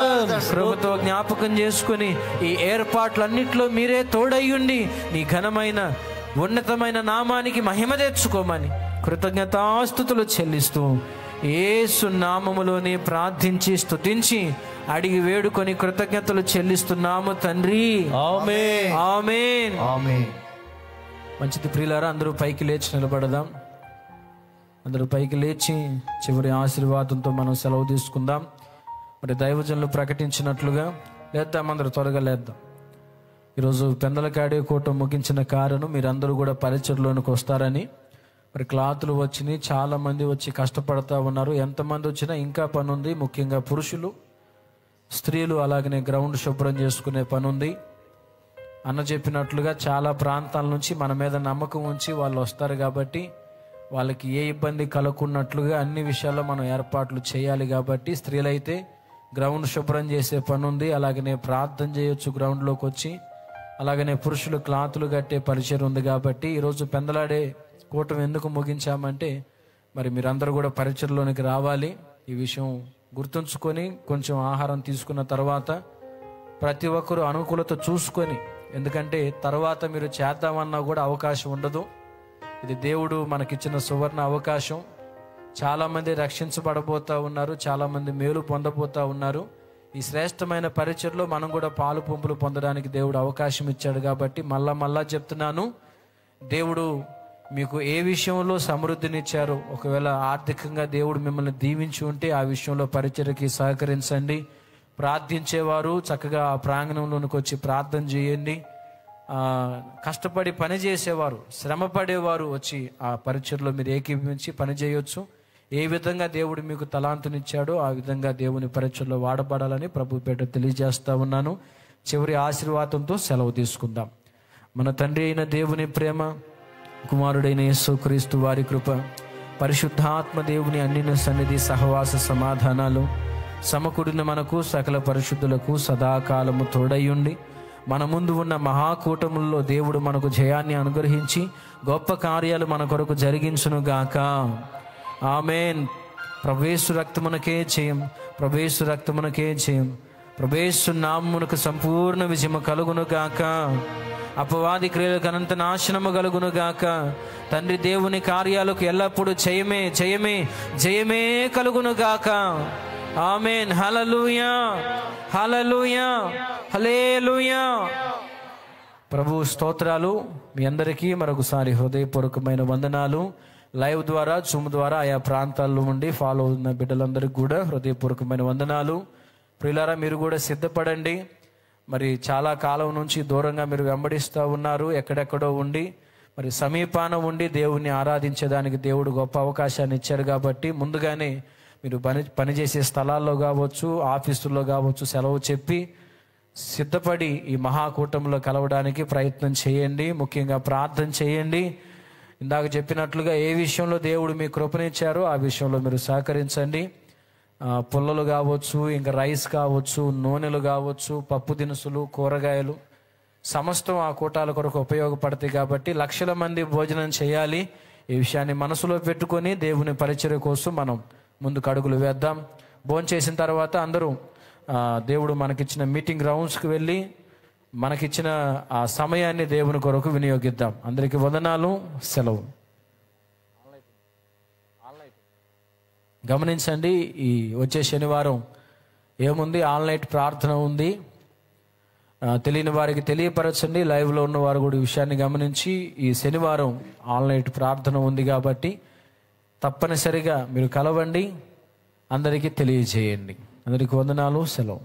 ప్రభుతో జ్ఞాపకం చేసుకుని ఈ ఏర్పాట్లన్నిట్లో మీరే తోడయ్యుండి నీ ఘనమైన ఉన్నతమైన నామానికి మహిమ తెచ్చుకోమని కృతజ్ఞతాస్తుతులు చెల్లిస్తూ యేసు నామములోనే ప్రార్థించి స్తుతించి అడిగి వేడుకొని కృతజ్ఞతలు చెల్లిస్తున్నాము తండ్రి. ఆమేన్, ఆమేన్, ఆమేన్. మంచిది ప్రియులారా, అందరూ పైకి లేచి నిలబడదాం. అందరూ పైకి లేచి చివరి ఆశీర్వాదంతో మనం సెలవు తీసుకుందాం. మరి దైవజనులు ప్రకటించినట్లుగా లేద్దాం, అందరూ త్వరగా లేద్దాం. ఈరోజు పెందలకాడే కోట ముగించిన కారణం మీరందరూ కూడా పరిచయలోనికి వస్తారని. మరి క్లాతులు వచ్చినాయి, చాలా మంది వచ్చి కష్టపడతా ఉన్నారు. ఎంతమంది వచ్చినా ఇంకా పని ఉంది. ముఖ్యంగా పురుషులు, స్త్రీలు అలాగనే గ్రౌండ్ శుభ్రం చేసుకునే పని ఉంది. అన్న చెప్పినట్లుగా చాలా ప్రాంతాల నుంచి మన మీద నమ్మకం ఉంచి వాళ్ళు వస్తారు కాబట్టి వాళ్ళకి ఏ ఇబ్బంది కలగకున్నట్లుగా అన్ని విషయాల్లో మనం ఏర్పాట్లు చేయాలి. కాబట్టి స్త్రీలైతే గ్రౌండ్ శుభ్రం చేసే పని ఉంది. అలాగనే ప్రార్థన చేయొచ్చు గ్రౌండ్లోకి వచ్చి. అలాగనే పురుషులు క్లాతులు కట్టే పరిచయం ఉంది. కాబట్టి ఈరోజు పెందలాడే కూటమి ఎందుకు ముగించామంటే మరి మీరందరూ కూడా పరిచయంలోనికి రావాలి. ఈ విషయం గుర్తుంచుకొని కొంచెం ఆహారం తీసుకున్న తర్వాత ప్రతి ఒక్కరూ అనుకూలత చూసుకొని, ఎందుకంటే తర్వాత మీరు చేద్దామన్నా కూడా అవకాశం ఉండదు. ఇది దేవుడు మనకిచ్చిన సువర్ణ అవకాశం. చాలామంది రక్షించబడబోతా ఉన్నారు, చాలామంది మేలు పొందబోతా ఉన్నారు. ఈ శ్రేష్టమైన పరిచయలో మనం కూడా పాలు పంపులు పొందడానికి దేవుడు అవకాశం ఇచ్చాడు. కాబట్టి మళ్ళా చెప్తున్నాను, దేవుడు మీకు ఏ విషయంలో సమృద్ధినిచ్చారో, ఒకవేళ ఆర్థికంగా దేవుడు మిమ్మల్ని దీవించి ఉంటే ఆ విషయంలో పరిచర్యకి సహకరించండి. ప్రార్థించేవారు చక్కగా ఆ ప్రాంగణంలోనికి వచ్చి ప్రార్థన చేయండి. కష్టపడి పని చేసేవారు, శ్రమ పడేవారు వచ్చి ఆ పరిచర్లో మీరు ఏకీభవించి పని చేయొచ్చు. ఏ విధంగా దేవుడు మీకు తలాంతునిచ్చాడో ఆ విధంగా దేవుని పరిచర్లో వాడబడాలని ప్రభు పేట తెలియజేస్తా ఉన్నాను. చివరి ఆశీర్వాదంతో సెలవు తీసుకుందాం. మన తండ్రి అయిన దేవుని ప్రేమ, కుమారుడైన యేసుక్రీస్తు వారి కృప, పరిశుద్ధాత్మ దేవుని అన్నిన సన్నిధి సహవాస సమాధానాలు సమకూడిన మనకు సకల పరిశుద్ధులకు సదాకాలము తోడయ్యుండి మన ముందు ఉన్న మహాకూటముల్లో దేవుడు మనకు జయాన్ని అనుగ్రహించి గొప్ప కార్యాలు మన కొరకు జరిగించునుగాక. ఆమేన్. ప్రవేశు రక్తమునకే జయం, ప్రవేశు రక్తమునకే జయం, ప్రవేశు నామమునకు సంపూర్ణ విజయము కలుగునుగాక. అపవాది క్రియలకు అనంత నాశనము కలుగునుగాక. తండ్రి దేవుని కార్యాలకు ఎల్లప్పుడూ జయమే జయమే జయమే కలుగునుగాక. ఆమేన్. హల్లెలూయా, హల్లెలూయా, హల్లెలూయా. ప్రభు స్తోత్రాలు. మీ అందరికీ మరొకసారి హృదయపూర్వకమైన వందనాలు. లైవ్ ద్వారా, జూమ్ ద్వారా ఆయా ప్రాంతాల్లో ఉండి ఫాలో అవుతున్న బిడ్డలందరికీ కూడా హృదయపూర్వకమైన వందనాలు. ప్రియులారా, మీరు కూడా సిద్ధపడండి. మరి చాలా కాలం నుంచి దూరంగా మీరు వెంబడిస్తూ ఉన్నారు, ఎక్కడెక్కడో ఉండి మరి సమీపాన ఉండి దేవుణ్ణి ఆరాధించేదానికి దేవుడు గొప్ప అవకాశాన్ని ఇచ్చారు. కాబట్టి ముందుగానే మీరు పనిచేసే స్థలాల్లో కావచ్చు, ఆఫీసుల్లో కావచ్చు సెలవు చెప్పి సిద్ధపడి ఈ మహాకూటంలో కలవడానికి ప్రయత్నం చేయండి. ముఖ్యంగా ప్రార్థన చేయండి. ఇందాక చెప్పినట్లుగా ఏ విషయంలో దేవుడు మీ కృపనిచ్చారో ఆ విషయంలో మీరు సహకరించండి. పుల్లలు కావచ్చు, ఇంకా రైస్ కావచ్చు, నూనెలు కావచ్చు, పప్పు దినుసులు, కూరగాయలు సమస్తం ఆ కూటాల కొరకు ఉపయోగపడతాయి. కాబట్టి లక్షల మంది భోజనం చేయాలి. ఈ విషయాన్ని మనసులో పెట్టుకొని దేవుని పరిచర్య కోసం మనం ముందుకు అడుగులు వేద్దాం. భోజనం చేసిన తర్వాత అందరూ దేవుడు మనకిచ్చిన మీటింగ్ గ్రౌండ్స్కి వెళ్ళి మనకిచ్చిన ఆ సమయాన్ని దేవుని కొరకు వినియోగిద్దాం. అందరికీ వందనాలు, సెలవు. గమనించండి, ఈ వచ్చే శనివారం ఏముంది, ఆన్లైన్ ప్రార్థన ఉంది. తెలియని వారికి తెలియపరచండి. లైవ్లో ఉన్నవారు కూడా ఈ విషయాన్ని గమనించి ఈ శనివారం ఆన్లైన్ ప్రార్థన ఉంది కాబట్టి తప్పనిసరిగా మీరు కలవండి, అందరికీ తెలియజేయండి. అందరికీ వందనాలు, సెలవు.